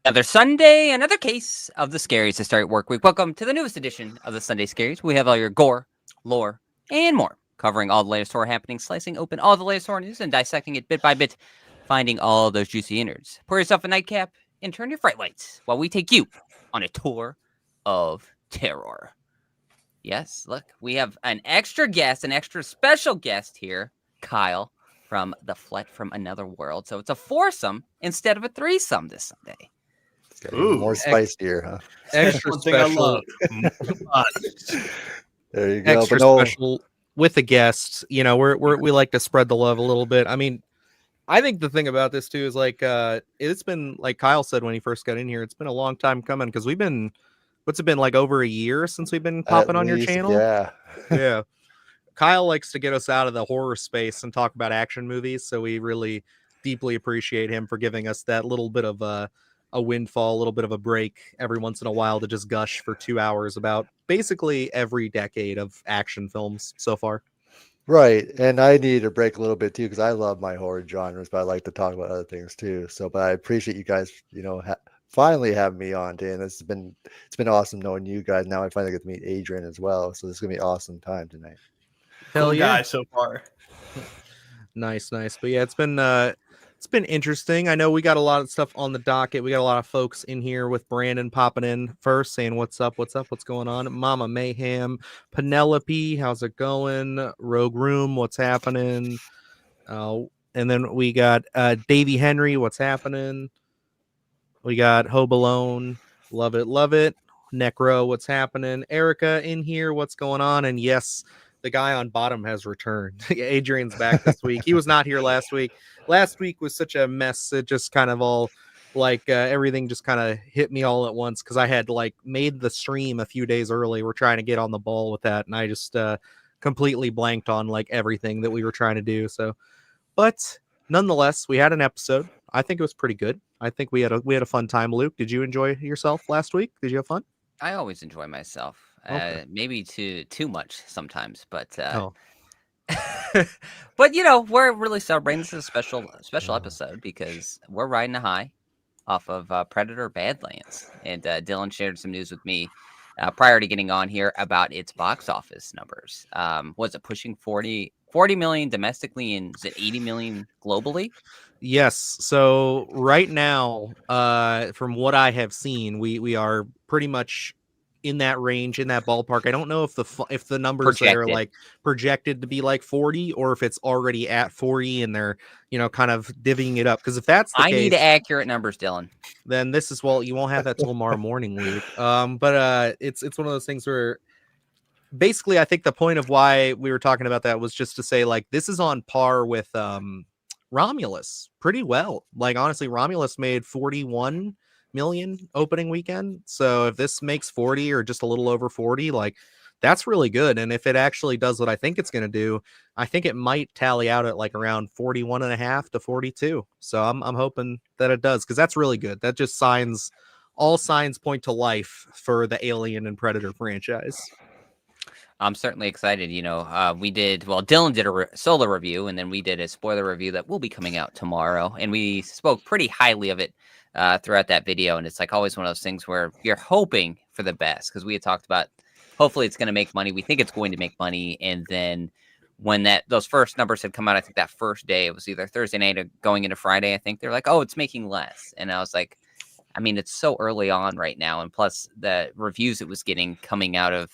Another Sunday, another case of the Scaries to start work week. Welcome to the newest edition of the Sunday Scaries. We have all your gore, lore, and more, covering all the latest horror happenings, slicing open all the latest horror news, and dissecting it bit by bit, finding all those juicy innards. Pour yourself a nightcap and turn your fright lights while we take you on a tour of terror. Yes, look, we have an extra guest, an extra special guest here, Kyle from the Flet from Another World. So it's a foursome instead of a threesome this Sunday. Ooh, more spicier, huh? Extra special. There you go. Extra special with the guests. You know, we like to spread the love a little bit. I mean, I think the thing about this too is like it's been, like Kyle said when he first got in here, it's been a long time coming because we've been, what's it been, like over a year since we've been popping on your channel? Yeah. Kyle likes to get us out of the horror space and talk about action movies, so we really deeply appreciate him for giving us that little bit of a windfall, a little bit of a break every once in a while to just gush for 2 hours about basically every decade of action films so far. Right. And I need a break a little bit too, because I love my horror genres, but I like to talk about other things too. So, but I appreciate you guys, finally having me on, Dan. It's been awesome knowing you guys. Now I finally get to meet Adrian as well. So this is going to be an awesome time tonight. Hell cool yeah. guy so far. Nice. But yeah, it's been interesting. I know we got a lot of stuff on the docket. We got a lot of folks in here with Brandon popping in first, saying what's up, what's going on. Mama Mayhem, Penelope, how's it going? Rogue Room, what's happening? And then we got Davey Henry, what's happening? We got Hobalone, love it. Necro, what's happening? Erica in here, what's going on? And yes, the guy on bottom has returned. Adrian's back this week. He was not here last week. Last week was such a mess. It just kind of all like everything just kind of hit me all at once because I had like made the stream a few days early. We're trying to get on the ball with that, and I just completely blanked on like everything that we were trying to do. So, but nonetheless, we had an episode. I think it was pretty good. I think we had a fun time. Luke, did you enjoy yourself last week? Did you have fun? I always enjoy myself. Okay. Maybe too much sometimes, but but we're really celebrating. This is a special episode because we're riding a high off of Predator Badlands, and Dylan shared some news with me prior to getting on here about its box office numbers. Was it pushing 40 million domestically, and is it 80 million globally? Yes. So right now, from what I have seen, we are pretty much in that range, in that ballpark. I don't know if the numbers that are like projected to be like 40 or if it's already at 40 and they're kind of divvying it up. Because if that's the case, I need accurate numbers, Dylan. Then this is, well, you won't have that till tomorrow morning, Luke. But it's one of those things where basically I think the point of why we were talking about that was just to say like this is on par with Romulus pretty well. Like honestly, Romulus made 41 million opening weekend. So if this makes 40 or just a little over 40, like that's really good. And if it actually does what I think it's going to do, I think it might tally out at like around 41.5 to 42. So I'm hoping that it does, because that's really good. That just all signs point to life for the Alien and Predator franchise. I'm certainly excited. Dylan did a solo review, and then we did a spoiler review that will be coming out tomorrow. And we spoke pretty highly of it throughout that video. And it's like always one of those things where you're hoping for the best, because we had talked about hopefully it's going to make money. We think it's going to make money. And then when those first numbers had come out, I think that first day, it was either Thursday night or going into Friday, I think they're like, oh, it's making less. And I was like, I mean, it's so early on right now. And plus the reviews it was getting coming out of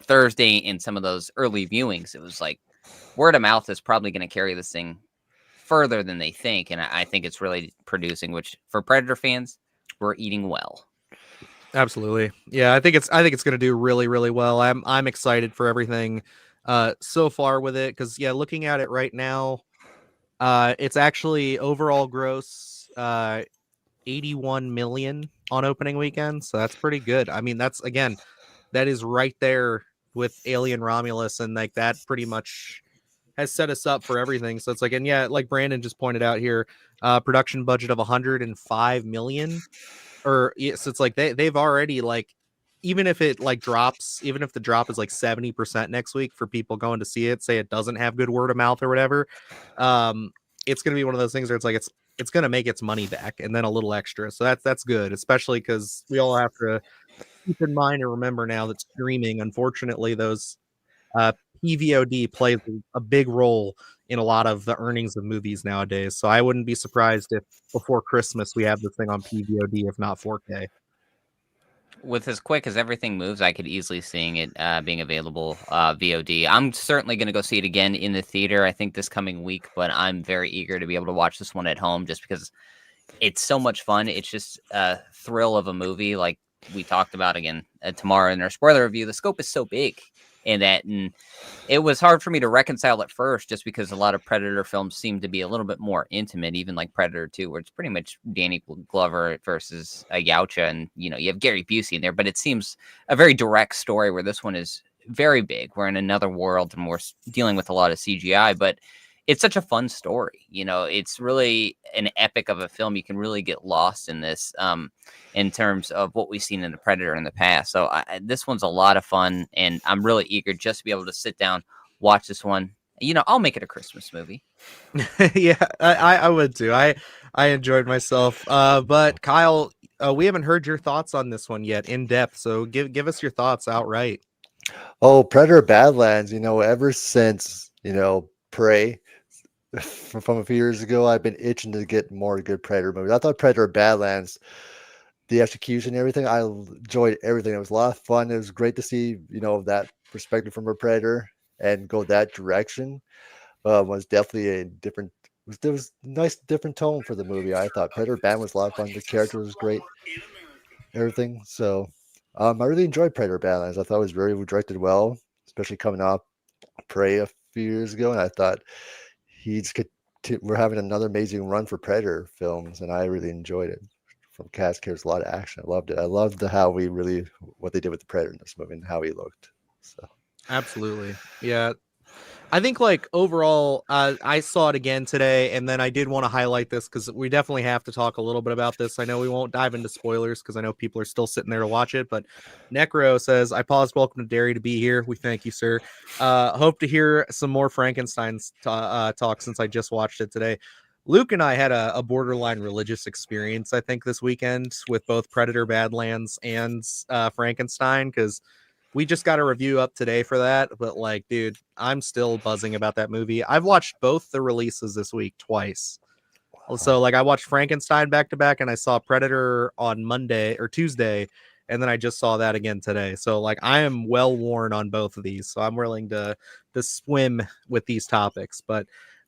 Thursday in some of those early viewings, it was like word of mouth is probably going to carry this thing further than they think, and I think it's really producing, which for Predator fans, we're eating well. Absolutely. Yeah, I think it's going to do really, really well. I'm excited for everything so far with it, because looking at it right now, it's actually overall gross 81 million on opening weekend, so that's pretty good. I mean, that is right there with Alien Romulus, and like that pretty much has set us up for everything. So it's like, and like Brandon just pointed out here, production budget of 105 million, or yes, it's like they've already, like, even if it like drops, even if the drop is like 70% next week for people going to see it, say it doesn't have good word of mouth or whatever, it's going to be one of those things where it's like, it's going to make its money back and then a little extra. So that's good, especially because we all have to keep in mind and remember now that streaming, unfortunately, those uh, PVOD plays a big role in a lot of the earnings of movies nowadays. So I wouldn't be surprised if before Christmas we have this thing on PVOD, if not 4K. With as quick as everything moves, I could easily seeing it being available VOD. I'm certainly going to go see it again in the theater, I think, this coming week, but I'm very eager to be able to watch this one at home just because it's so much fun. It's just a thrill of a movie, like we talked about again tomorrow in our spoiler review. The scope is so big in that, and it was hard for me to reconcile at first just because a lot of Predator films seem to be a little bit more intimate, even like Predator 2, where it's pretty much Danny Glover versus a Yautja, and you have Gary Busey in there, but it seems a very direct story where this one is very big. We're in another world and we're dealing with a lot of CGI, but it's such a fun story. It's really an epic of a film. You can really get lost in this in terms of what we've seen in the Predator in the past. So this one's a lot of fun, and I'm really eager just to be able to sit down, watch this one. I'll make it a Christmas movie. Yeah, I would too. I enjoyed myself. But Kyle, we haven't heard your thoughts on this one yet in depth. So give us your thoughts outright. Oh, Predator Badlands, ever since, Prey from a few years ago, I've been itching to get more good Predator movies. I thought Predator Badlands, the execution, everything, I enjoyed everything. It was a lot of fun. It was great to see, that perspective from a Predator and go that direction. Was definitely a different, there was a nice different tone for the movie. I thought Predator Badlands was a lot of fun. The character was great, everything. So I really enjoyed Predator Badlands. I thought it was very directed well, especially coming off Prey a few years ago, and I thought we're having another amazing run for Predator films, and I really enjoyed it. From cast characters, a lot of action. I loved it. I loved what they did with the Predator in this movie and how he looked. So Absolutely, yeah. I think like overall, I saw it again today, and then I did want to highlight this because we definitely have to talk a little bit about this. I know we won't dive into spoilers because I know people are still sitting there to watch it, but Necro says, I paused welcome to Derry to be here. We thank you, sir. Hope to hear some more Frankenstein's talk since I just watched it today. Luke and I had a borderline religious experience, I think, this weekend with both Predator Badlands and Frankenstein, because we just got a review up today for that, but like, dude, I'm still buzzing about that movie. I've watched both the releases this week twice. wow. So like I watched Frankenstein back to back and I saw Predator on Monday or Tuesday, and then I just saw that again today. So like I am well worn on both of these. So I'm willing to swim with these topics. But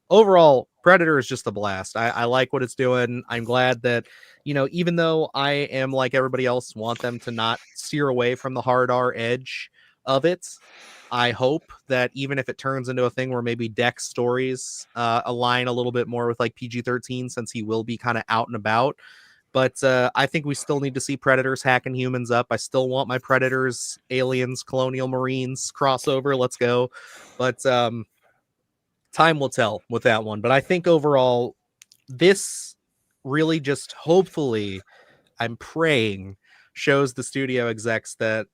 overall, Predator is just a blast. I like what it's doing. I'm glad that, even though I am like everybody else, want them to not steer away from the hard R edge of it. I hope that even if it turns into a thing where maybe Deck's stories align a little bit more with like PG-13, since he will be kind of out and about. But I think we still need to see Predators hacking humans up. I still want my Predators, Aliens, Colonial Marines crossover. Let's go. But time will tell with that one. But I think overall, this really just hopefully, I'm praying, shows the studio execs that,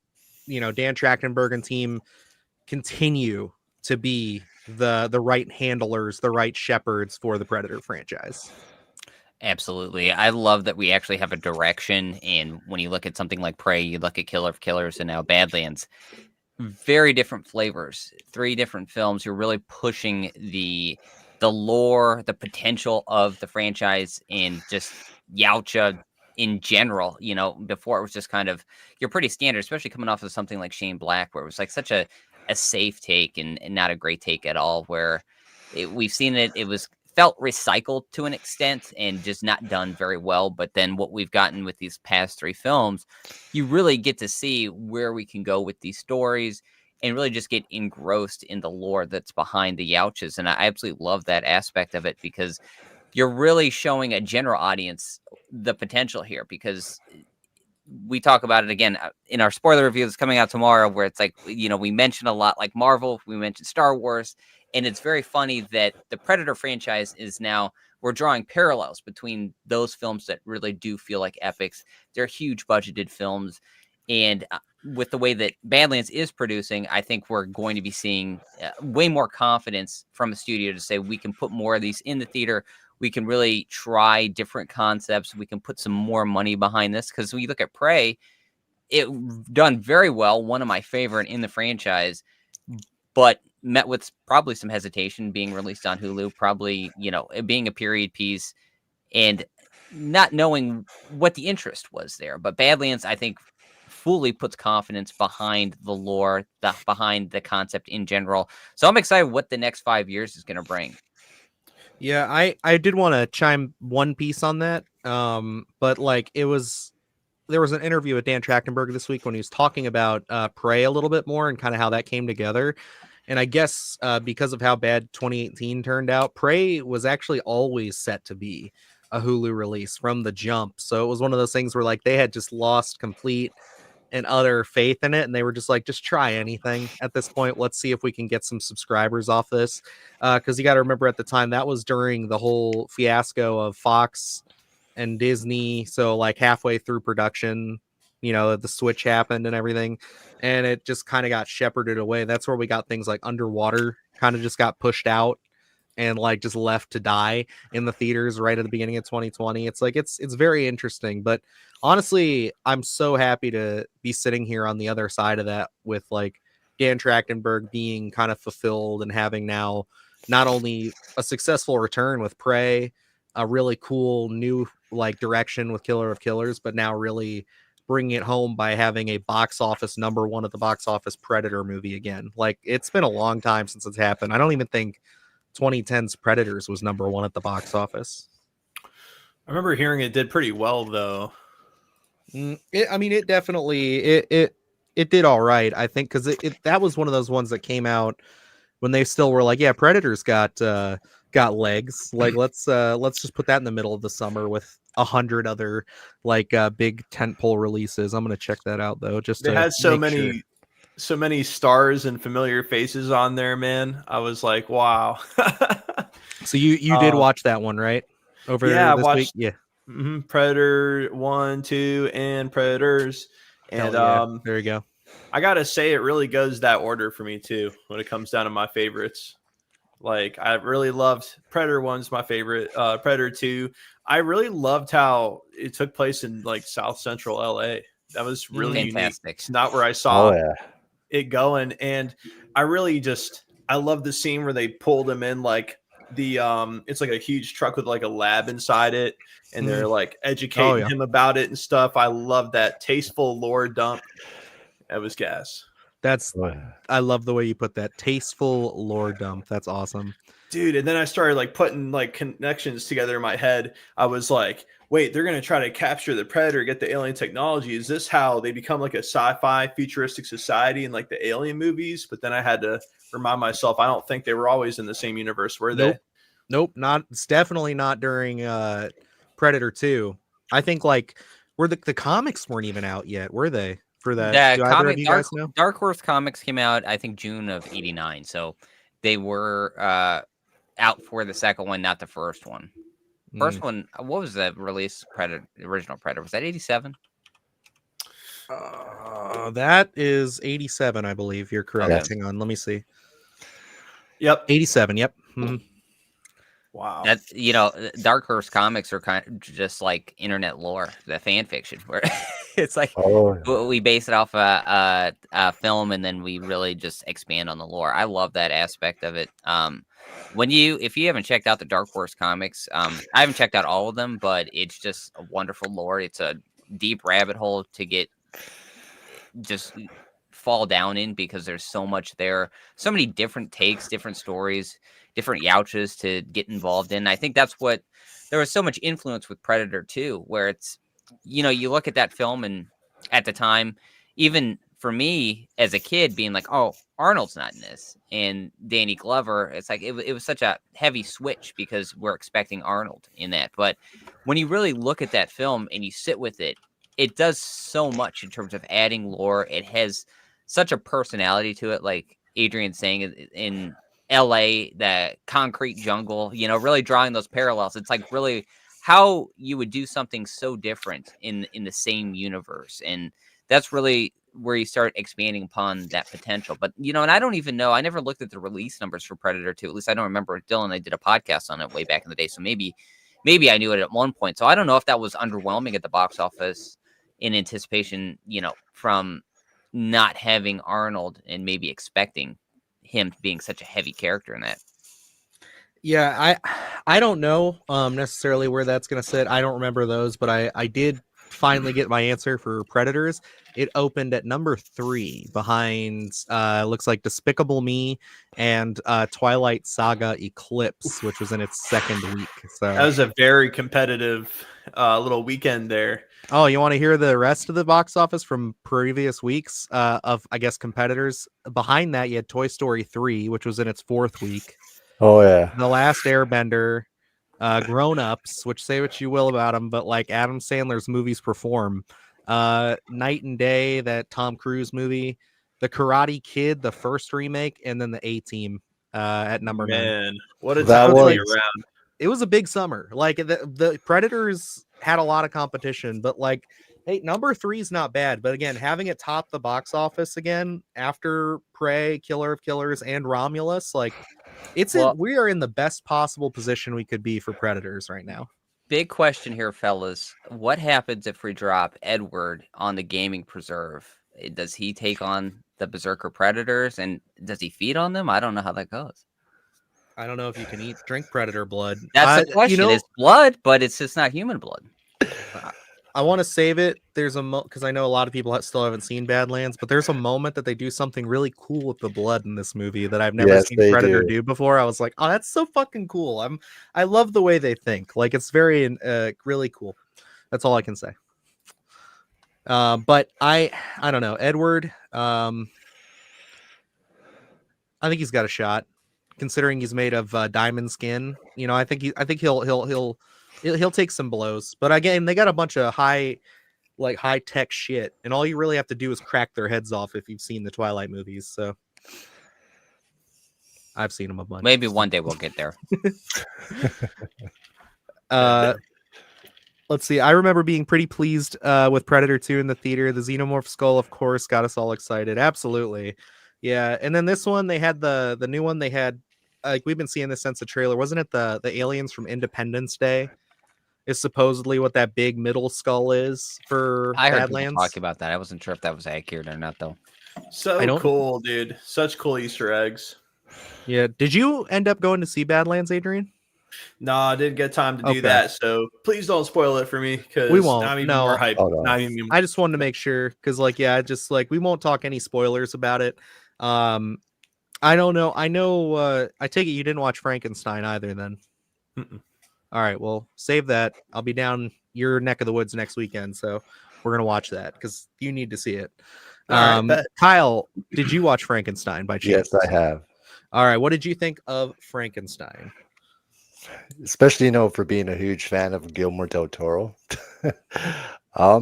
Dan Trachtenberg and team continue to be the right handlers, the right shepherds for the Predator franchise. Absolutely. I love that we actually have a direction. And when you look at something like Prey, you look at Killer of Killers and now Badlands, very different flavors, 3 different films. You're really pushing the lore, the potential of the franchise, and just Yautja in general. Before it was just kind of, you're pretty standard, especially coming off of something like Shane Black, where it was like such a safe take and not a great take at all, where we've seen it was felt recycled to an extent and just not done very well. But then what we've gotten with these past 3 films, you really get to see where we can go with these stories and really just get engrossed in the lore that's behind the Yautjas. And I absolutely love that aspect of it, because you're really showing a general audience the potential here, because we talk about it again in our spoiler review that's coming out tomorrow, where it's like, we mention a lot like Marvel, we mentioned Star Wars, and it's very funny that the Predator franchise is now, we're drawing parallels between those films that really do feel like epics. They're huge budgeted films. And with the way that Badlands is producing, I think we're going to be seeing way more confidence from a studio to say we can put more of these in the theater. we can really try different concepts. We can put some more money behind this, because when you look at Prey, it done very well. One of my favorite in the franchise, but met with probably some hesitation being released on Hulu, probably, it being a period piece and not knowing what the interest was there. But Badlands, I think, fully puts confidence behind the lore, behind the concept in general. So I'm excited what the next 5 years is going to bring. Yeah, I did want to chime one piece on that. But like there was an interview with Dan Trachtenberg this week when he was talking about Prey a little bit more and kind of how that came together. And I guess because of how bad 2018 turned out, Prey was actually always set to be a Hulu release from the jump. So it was one of those things where like they had just lost complete and utter faith in it, and they were just like, just try anything at this point. Let's see if we can get some subscribers off this, because you got to remember at the time that was during the whole fiasco of Fox and Disney. So like halfway through production, the switch happened and everything, and it just kind of got shepherded away. That's where we got things like Underwater kind of just got pushed out and like just left to die in the theaters right at the beginning of 2020. It's like it's very interesting. But honestly, I'm so happy to be sitting here on the other side of that with like Dan Trachtenberg being kind of fulfilled and having now not only a successful return with Prey, a really cool new like direction with Killer of Killers, but now really bringing it home by having a box office #1 at the box office Predator movie again. Like, it's been a long time since it's happened. I don't even think 2010's Predators was #1 at the box office. I remember hearing it did pretty well though. It definitely it did all right, I think, because that was one of those ones that came out when they still were like, yeah, Predators got legs. Like, let's just put that in the middle of the summer with 100 other like big tentpole releases. I'm gonna check that out though. Just they had so many stars and familiar faces on there, man. I was like, wow. So you did watch that one, right? Over this week? Yeah. Predator 1, 2, and Predators. And there you go. I gotta say, it really goes that order for me too when it comes down to my favorites. Like, I really loved Predator 1's my favorite. Predator 2, I really loved how it took place in like South Central LA. That was really fantastic. Unique. It's not where I saw it going. And I really I love the scene where they pulled him in like it's like a huge truck with like a lab inside it, and they're like educating him about it and stuff. I love that tasteful lore dump. That was gas. I love the way you put that, tasteful lore dump. That's awesome, dude. And then I started like putting like connections together in my head. I was like, wait, they're gonna try to capture the Predator, get the alien technology. Is this how they become like a sci-fi futuristic society in like the Alien movies? But then I had to remind myself, I don't think they were always in the same universe, were they? Nope, not. It's definitely not during Predator 2. I think like the comics weren't even out yet, were they? For that, Dark Horse comics came out, I think, June of '89. So they were out for the second one, not the first one. First one, what was the release? Original Predator, was that '87? That is '87, I believe. You're correct. Okay. Hang on, let me see. Yep, '87. Yep. Wow. That's, Dark Horse comics are kind of just like internet lore, the fan fiction, where it's like we base it off a film and then we really just expand on the lore. I love that aspect of it. If you haven't checked out the Dark Horse comics, I haven't checked out all of them, but it's just a wonderful lore. It's a deep rabbit hole to get just fall down in, because there's so much there, so many different takes, different stories, different Youches to get involved in. I think that's what there was so much influence with Predator 2, where it's, you look at that film and at the time, even for me as a kid being like, oh, Arnold's not in this, and Danny Glover, it's like, it was such a heavy switch because we're expecting Arnold in that. But when you really look at that film and you sit with it, it does so much in terms of adding lore. It has such a personality to it, like Adrian's saying, in LA, the concrete jungle, really drawing those parallels. It's like really how you would do something so different in the same universe. And that's really where you start expanding upon that potential. But and I don't even know. I never looked at the release numbers for Predator 2. At least I don't remember. Dylan and I did a podcast on it way back in the day, so maybe I knew it at one point. So I don't know if that was underwhelming at the box office in anticipation, from not having Arnold and maybe expecting him being such a heavy character in that. Yeah, I don't know necessarily where that's gonna sit. I don't remember those, but I did finally get my answer for Predators. It opened at number 3 behind looks like Despicable Me and Twilight Saga Eclipse, which was in its second week. So that was a very competitive little weekend there. Oh, you want to hear the rest of the box office from previous weeks of, I guess, competitors? Behind that, you had Toy Story 3, which was in its 4th week. Oh yeah, The Last Airbender, Grown Ups, which say what you will about them, but like Adam Sandler's movies perform. Night and Day, that Tom Cruise movie, The Karate Kid, the first remake, and then the A-Team at number 9. Man, what a That time to be was- around. It was a big summer. Like the Predators had a lot of competition, but like, hey, number 3 is not bad. But again, having it top the box office again after Prey, Killer of Killers, and Romulus, like we are in the best possible position we could be for Predators right now. Big question here, fellas. What happens if we drop Edward on the gaming preserve? Does he take on the Berserker Predators, and does he feed on them? I don't know how that goes. I don't know if you can drink Predator blood. That's the question. It's blood, but it's just not human blood. I want to save it. There's because I know a lot of people still haven't seen Badlands, but there's a moment that they do something really cool with the blood in this movie that I've never seen Predator do before. I was like, oh, that's so fucking cool. I love the way they think. Like, it's very really cool. That's all I can say. But I don't know, Edward. I think he's got a shot, considering he's made of diamond skin. I think he'll take some blows. But again, they got a bunch of high tech shit, and all you really have to do is crack their heads off if you've seen the Twilight movies. So I've seen them a bunch. Maybe one day we'll get there. Let's see. I remember being pretty pleased with Predator 2 in the theater. The Xenomorph skull, of course, got us all excited. Absolutely. Yeah. And then this one, they had the new one. They had, like, we've been seeing this since the trailer. Wasn't it the aliens from Independence Day? Is supposedly what that big middle skull is for I heard Badlands. people talk about that. I wasn't sure if that was accurate or not, though. So cool, dude. Such cool Easter eggs. Yeah. Did you end up going to see Badlands, Adrian? No, I didn't get time to do that. So please don't spoil it for me, because we won't. I'm even No. more hyped. Oh, no. I just wanted to make sure, because we won't talk any spoilers about it. I don't know. I know. I take it you didn't watch Frankenstein either, then. Mm-mm. All right. Well, save that. I'll be down your neck of the woods next weekend, so we're gonna watch that because you need to see it. All right, Kyle, did you watch Frankenstein by chance? Yes, I have. All right. What did you think of Frankenstein? Especially, for being a huge fan of Guillermo del Toro. I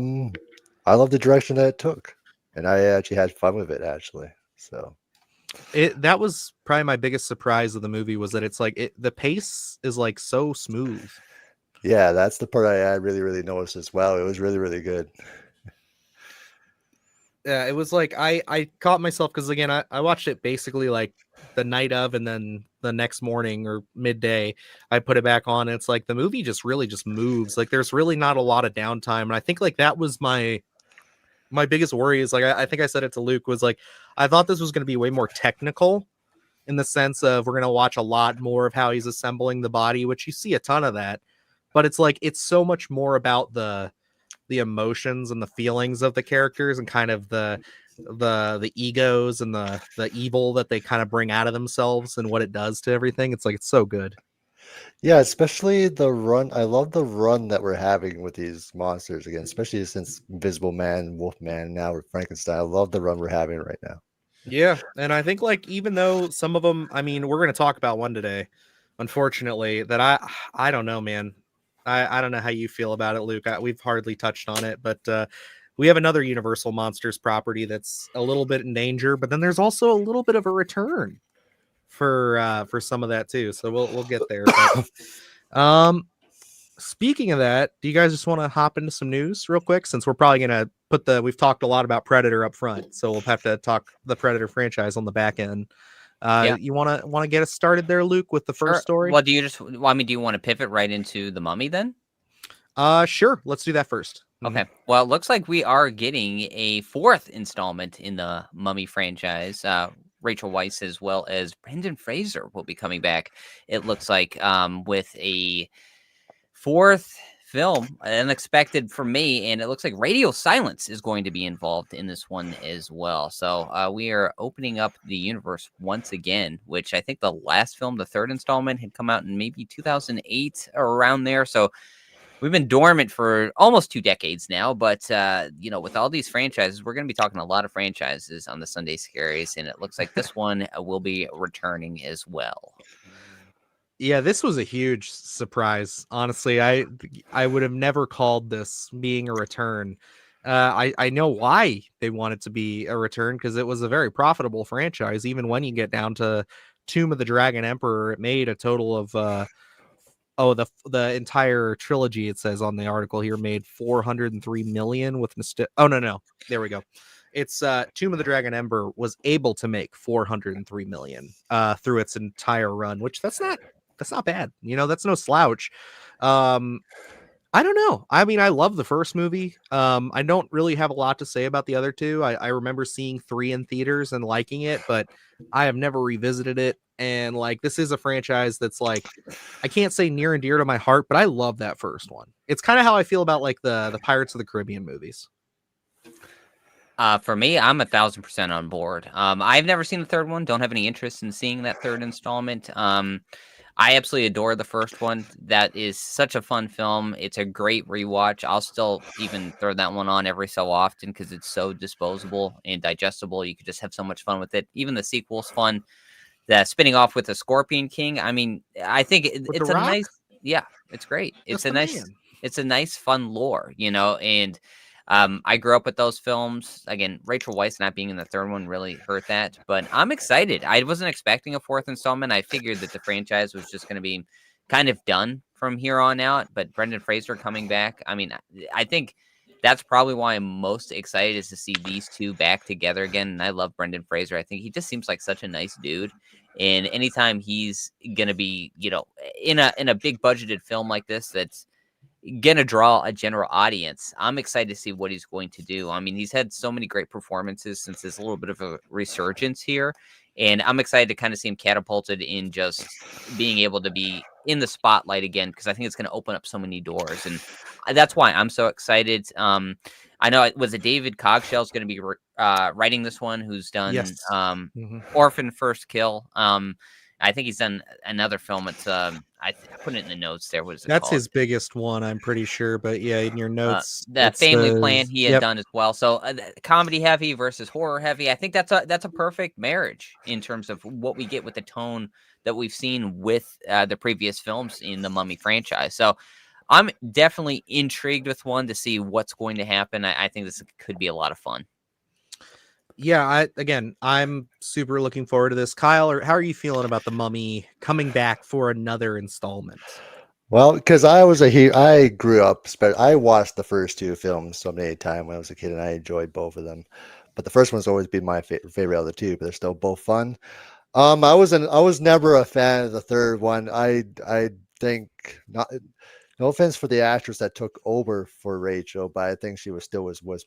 love the direction that it took, and I actually had fun with it, actually. So that was probably my biggest surprise of the movie, was that it's like the pace is like so smooth. Yeah, that's the part I really, really noticed as well. It was really, really good. Yeah, it was like I caught myself, because again, I watched it basically like the night of, and then the next morning or midday I put it back on. And it's like the movie just really just moves. Like, there's really not a lot of downtime, and I think like that was my biggest worry. Is like I think I said it to Luke, was like I thought this was going to be way more technical, in the sense of we're going to watch a lot more of how he's assembling the body, which you see a ton of that, but it's like it's so much more about the emotions and the feelings of the characters, and kind of the egos and the evil that they kind of bring out of themselves, and what it does to everything. It's like, it's so good. Yeah, especially the run. I love the run that we're having with these monsters again, especially since Invisible Man, Wolfman, now with Frankenstein. I love the run we're having right now. Yeah, and I think like even though some of them, I mean, we're going to talk about one today, unfortunately, that I don't know, man. I don't know how you feel about it, Luke. We've hardly touched on it, but we have another Universal Monsters property that's a little bit in danger, but then there's also a little bit of a return for some of that too. So we'll get there. But, Speaking of that, do you guys just want to hop into some news real quick? Since we're probably gonna we've talked a lot about Predator up front, so we'll have to talk the Predator franchise on the back end. Yeah. You wanna get us started there, Luke, with the first story? Well, do you want to pivot right into the Mummy then? Sure. Let's do that first. Okay. Well, it looks like we are getting a fourth installment in the Mummy franchise. Rachel Weisz as well as Brendan Fraser will be coming back. It looks like with a fourth film, unexpected for me, and it looks like Radio Silence is going to be involved in this one as well. So we are opening up the universe once again, which I think the last film, the third installment, had come out in maybe 2008 or around there. So we've been dormant for almost 2 decades now, but with all these franchises, we're going to be talking a lot of franchises on the Sunday Scaries, and it looks like this one will be returning as well. Yeah, this was a huge surprise. Honestly, I would have never called this being a return. I know why they want it to be a return, because it was a very profitable franchise. Even when you get down to Tomb of the Dragon Emperor, it made a total of the entire trilogy, it says on the article here, made 403 million with no, there we go. It's Tomb of the Dragon Emperor was able to make 403 million through its entire run, which that's not bad. That's no slouch. I don't know. I mean, I love the first movie. I don't really have a lot to say about the other two. I remember seeing 3 in theaters and liking it, but I have never revisited it. And like, this is a franchise that's like, I can't say near and dear to my heart, but I love that first one. It's kind of how I feel about like the Pirates of the Caribbean movies. For me, I'm 1,000% on board. I've never seen the third one. Don't have any interest in seeing that third installment. I absolutely adore the first one. That is such a fun film. It's a great rewatch. I'll still even throw that one on every so often because it's so disposable and digestible. You could just have so much fun with it. Even the sequel's fun. The spinning off with the Scorpion King. I mean, I think it's a nice. Yeah, it's great. It's a nice, fun lore, and. I grew up with those films. Again, Rachel Weisz not being in the third one really hurt that, but I'm excited. I wasn't expecting a fourth installment. I figured that the franchise was just going to be kind of done from here on out, but Brendan Fraser coming back. I mean, I think that's probably why I'm most excited is to see these two back together again. And I love Brendan Fraser. I think he just seems like such a nice dude. And anytime he's going to be, in a big budgeted film like this, that's gonna draw a general audience. I'm excited to see what he's going to do. I mean, he's had so many great performances since there's a little bit of a resurgence here, and I'm excited to kind of see him catapulted in just being able to be in the spotlight again, because I think it's going to open up so many doors, and that's why I'm so excited. I know it was David Cogshell's going to be writing this one, who's done Orphan First Kill. I think he's done another film. It's I put it in the notes there. What is it That's called? his biggest one, I'm pretty sure. But yeah, in your notes, the Family Plan he had done as well. So comedy heavy versus horror heavy. I think that's a perfect marriage in terms of what we get with the tone that we've seen with the previous films in the Mummy franchise. So I'm definitely intrigued with one to see what's going to happen. I think this could be a lot of fun. Yeah, I'm super looking forward to this. Kyle, how are you feeling about the Mummy coming back for another installment? Well, because I grew up, I watched the first 2 films so many times when I was a kid, and I enjoyed both of them. But the first one's always been my favorite of the 2, but they're still both fun. I was never a fan of the third one. I think not. No offense for the actress that took over for Rachel, but I think she was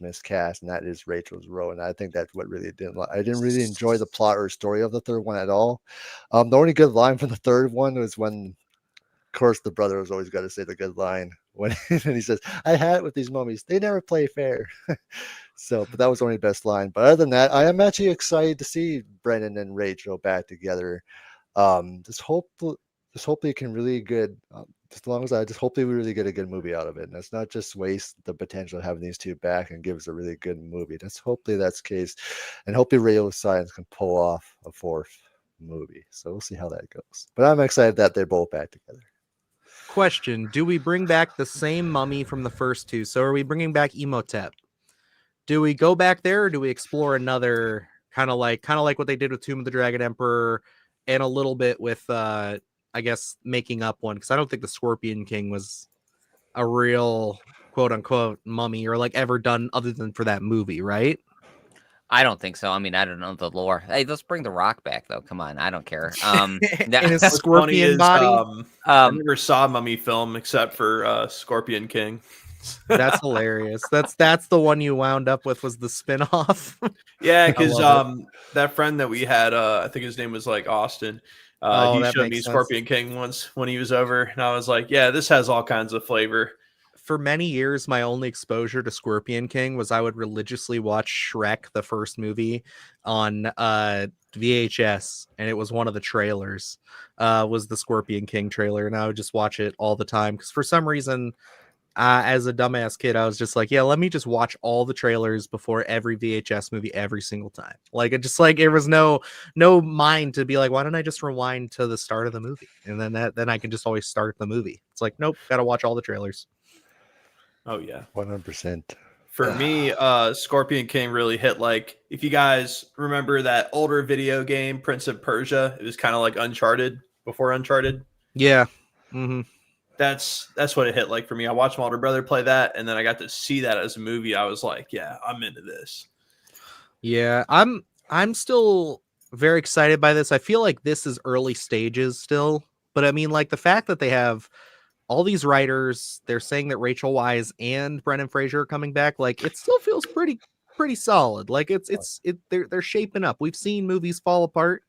miscast, and that is Rachel's role. And I think that's what I didn't really enjoy the plot or story of the third one at all. The only good line from the third one was when, of course, the brother was always got to say the good line when and he says, "I had it with these mummies; they never play fair." So, but that was the only best line. But other than that, I am actually excited to see Brendan and Rachel back together. Hopefully it can really good. As long as I just hopefully we really get a good movie out of it, and let's not just waste the potential of having these 2 back and give us a really good movie. Hopefully that's the case, and hopefully Radio Science can pull off a 4th movie. So we'll see how that goes. But I'm excited that they're both back together. Question: do we bring back the same mummy from the first 2? So are we bringing back Imhotep? Do we go back there, or do we explore another kind of like what they did with Tomb of the Dragon Emperor, and a little bit with I guess making up one, because I don't think the Scorpion King was a real quote unquote mummy or like ever done other than for that movie, right? I don't think so. I mean, I don't know the lore. Hey, let's bring the Rock back though. Come on, I don't care. In his What's funny scorpion is, body. I never saw a mummy film except for Scorpion King. That's hilarious. That's the one you wound up with was the spinoff. Yeah, because love that friend that we had, I think his name was like Austin. Oh, He that showed makes me sense. Scorpion King once when he was over, and I was like, "Yeah, this has all kinds of flavor." For many years, my only exposure to Scorpion King was I would religiously watch Shrek, the first movie, on VHS, and it was one of the trailers. Was the Scorpion King trailer, and I would just watch it all the time because for some reason, as a dumbass kid, I was just like, yeah, let me just watch all the trailers before every VHS movie every single time. Like it just like it was no mind to be like, why don't I just rewind to the start of the movie and then I can just always start the movie. It's like, nope, gotta watch all the trailers. Oh yeah, 100%. For me, Scorpion King really hit like if you guys remember that older video game, Prince of Persia. It was kind of like Uncharted before Uncharted. Yeah. Mm-hmm. That's what it hit like for me. I watched my older brother play that, and then I got to see that as a movie. I was like, yeah, I'm into this. Yeah, I'm still very excited by this. I feel like this is early stages still, but I mean, like the fact that they have all these writers, they're saying that Rachel Weisz and Brendan Fraser are coming back. Like it still feels pretty solid. Like they're shaping up. We've seen movies fall apart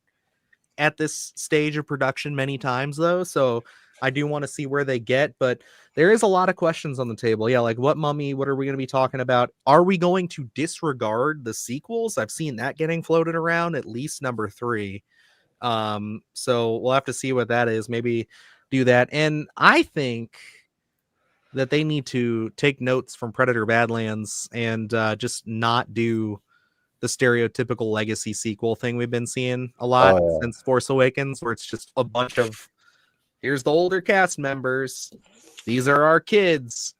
at this stage of production many times though, so I do want to see where they get, but there is a lot of questions on the table. Yeah, like what mummy, what are we going to be talking about? Are we going to disregard the sequels? I've seen that getting floated around, at least number 3. So we'll have to see what that is. Maybe do that. And I think that they need to take notes from Predator Badlands and just not do the stereotypical legacy sequel thing we've been seeing a lot since Force Awakens, where it's just a bunch of here's the older cast members, these are our kids.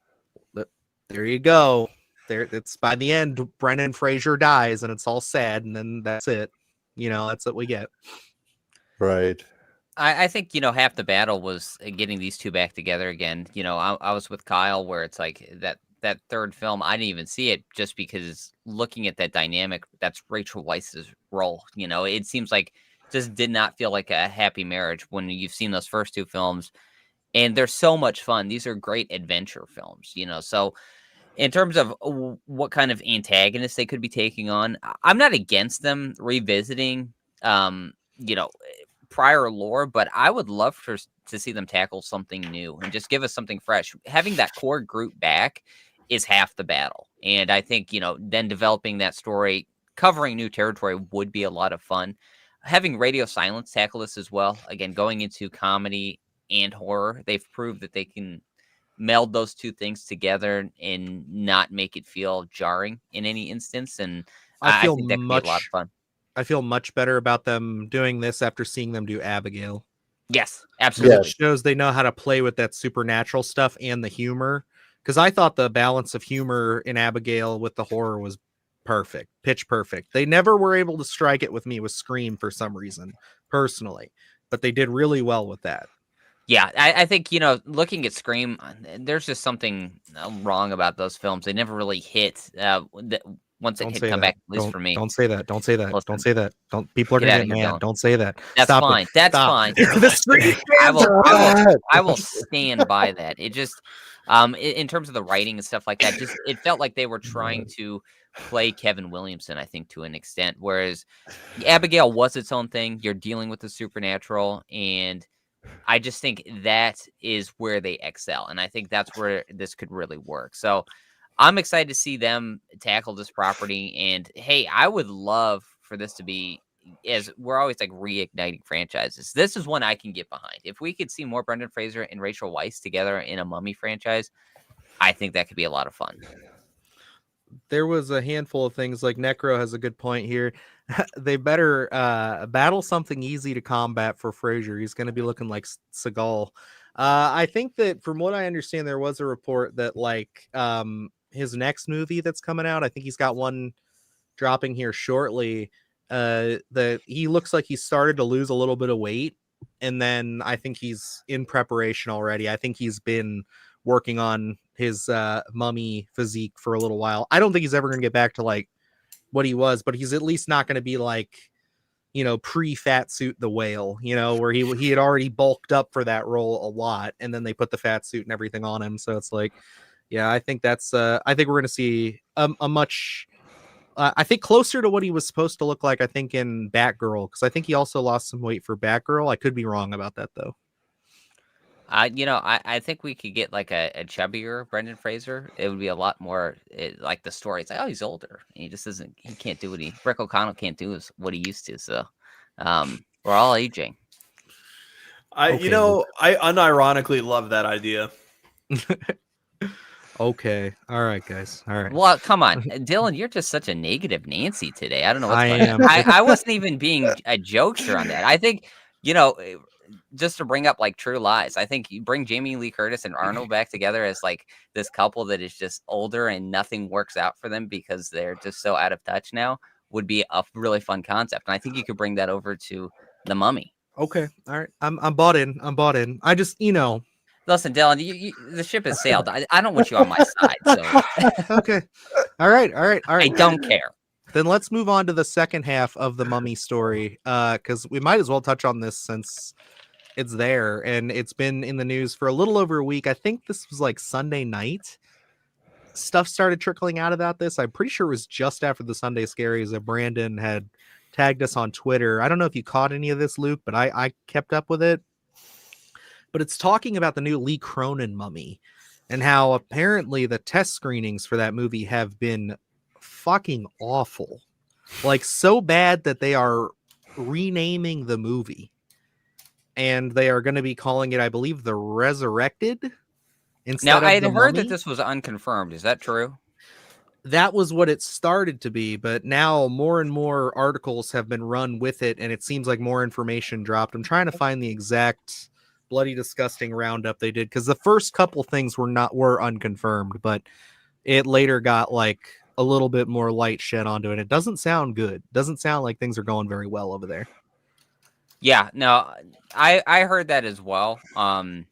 There you go. There, it's by the end, Brendan Fraser dies, and it's all sad, and then that's it. You know, that's what we get. Right. I think, half the battle was getting these two back together again. I was with Kyle where it's like that third film, I didn't even see it just because looking at that dynamic, that's Rachel Weisz's role. It seems like just did not feel like a happy marriage when you've seen those first two films, and they're so much fun. These are great adventure films, so in terms of what kind of antagonists they could be taking on, I'm not against them revisiting, prior lore, but I would love to see them tackle something new and just give us something fresh. Having that core group back is half the battle. And I think, then developing that story, covering new territory would be a lot of fun. Having Radio Silence tackle this as well, again, going into comedy and horror, they've proved that they can meld those two things together and not make it feel jarring in any instance. And I think that could be a lot of fun. I feel much better about them doing this after seeing them do Abigail. Yes, absolutely. It shows they know how to play with that supernatural stuff and the humor. Because I thought the balance of humor in Abigail with the horror was perfect, pitch perfect. They never were able to strike it with me with Scream for some reason, personally. But they did really well with that. Yeah, I think, looking at Scream, there's just something wrong about those films. They never really hit once it had come back, at least for me. Don't say that. Don't say that. Listen, don't say that. Don't. People are going to get mad. Don't say that. That's Stop fine. It. That's Stop. fine. The Scream I will stand by that. It just, in terms of the writing and stuff like that, just it felt like they were trying to play Kevin Williamson, I think, to an extent. Whereas Abigail was its own thing. You're dealing with the supernatural, and I just think that is where they excel. And I think that's where this could really work. So I'm excited to see them tackle this property. And hey, I would love for this to be, as we're always like reigniting franchises, this is one I can get behind. If we could see more Brendan Fraser and Rachel Weisz together in a Mummy franchise, I think that could be a lot of fun. There was a handful of things, like Necro has a good point here. They better battle something easy to combat for Fraser. He's going to be looking like Seagal. I think that from what I understand, there was a report that like his next movie that's coming out, I think he's got one dropping here shortly, that he looks like he started to lose a little bit of weight, and then I think he's in preparation already. I think he's been working on his mummy physique for a little while. I don't think he's ever going to get back to like what he was, but he's at least not going to be like, you know, pre-fat suit the whale, you know, where he had already bulked up for that role a lot, and then they put the fat suit and everything on him. So it's like, yeah, I think that's I think we're going to see a much I think closer to what he was supposed to look like, I think, in Batgirl, because I think he also lost some weight for Batgirl. I could be wrong about that, though. You know, I think we could get like a chubbier Brendan Fraser. It would be a lot more like the story. It's like, oh, he's older. He just isn't. He can't do what Rick O'Connell can't do is what he used to. So, we're all aging. You know, I unironically love that idea. Okay. All right, guys. All right. Well, come on, Dylan, you're just such a negative Nancy today. I don't know what's I going am. on. I wasn't even being a jokester on that. I think, you know, just to bring up like True Lies, I think you bring Jamie Lee Curtis and Arnold back together as like this couple that is just older and nothing works out for them because they're just so out of touch now would be a really fun concept. And I think you could bring that over to The Mummy. Okay. All right. I'm bought in. I'm bought in. I just, you know. Listen, Dylan, the ship has sailed. I don't want you on my side. So okay. All right. I don't care. Then let's move on to the second half of the Mummy story, because we might as well touch on this since it's there and it's been in the news for a little over a week. I think this was like Sunday night. Stuff started trickling out about this. I'm pretty sure it was just after the Sunday Scaries that Brandon had tagged us on Twitter. I don't know if you caught any of this, Luke, but I kept up with it. But it's talking about the new Lee Cronin Mummy and how apparently the test screenings for that movie have been fucking awful. Like so bad that they are renaming the movie. And they are going to be calling it, I believe, The Resurrected. Now, I had heard that this was unconfirmed. Is that true? That was what it started to be, but now more and more articles have been run with it, and it seems like more information dropped. I'm trying to find the exact bloody disgusting roundup they did, because the first couple things were unconfirmed, but it later got like a little bit more light shed onto it. It doesn't sound good. Doesn't sound like things are going very well over there. Yeah, no, I heard that as well. And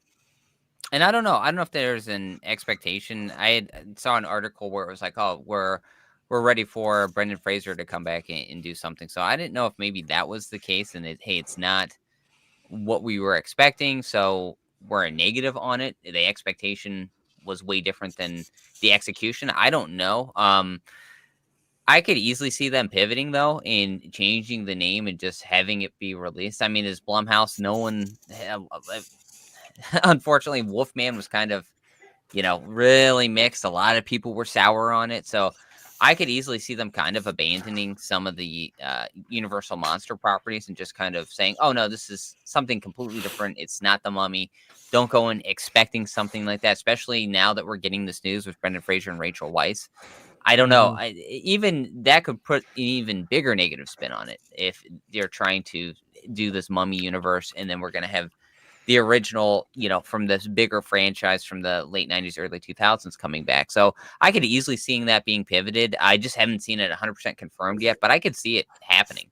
I don't know if there's an expectation. I saw an article where it was like, oh, we're ready for Brendan Fraser to come back and do something. So I didn't know if maybe that was the case, and it's not what we were expecting, so we're a negative on it. The expectation was way different than the execution. I don't know. I could easily see them pivoting though and changing the name and just having it be released. I mean, as Blumhouse, no one, unfortunately, Wolfman was kind of, you know, really mixed. A lot of people were sour on it, so I could easily see them kind of abandoning some of the Universal Monster properties and just kind of saying, oh, no, this is something completely different. It's not The Mummy. Don't go in expecting something like that, especially now that we're getting this news with Brendan Fraser and Rachel Weisz. I don't know. Even that could put an even bigger negative spin on it if they're trying to do this Mummy universe, and then we're going to have the original, you know, from this bigger franchise from the late 90s, early 2000s coming back. So I could easily seeing that being pivoted. I just haven't seen it 100% confirmed yet, but I could see it happening.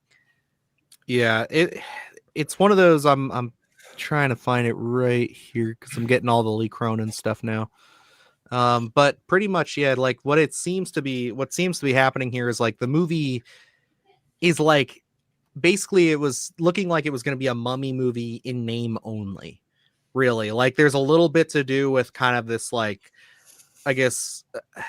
Yeah, it's one of those. I'm trying to find it right here because I'm getting all the Lee Cronin stuff now. But pretty much, yeah, like what seems to be happening here is like the movie is like, basically it was looking like it was going to be a Mummy movie in name only, really. Like there's a little bit to do with kind of this, like, I guess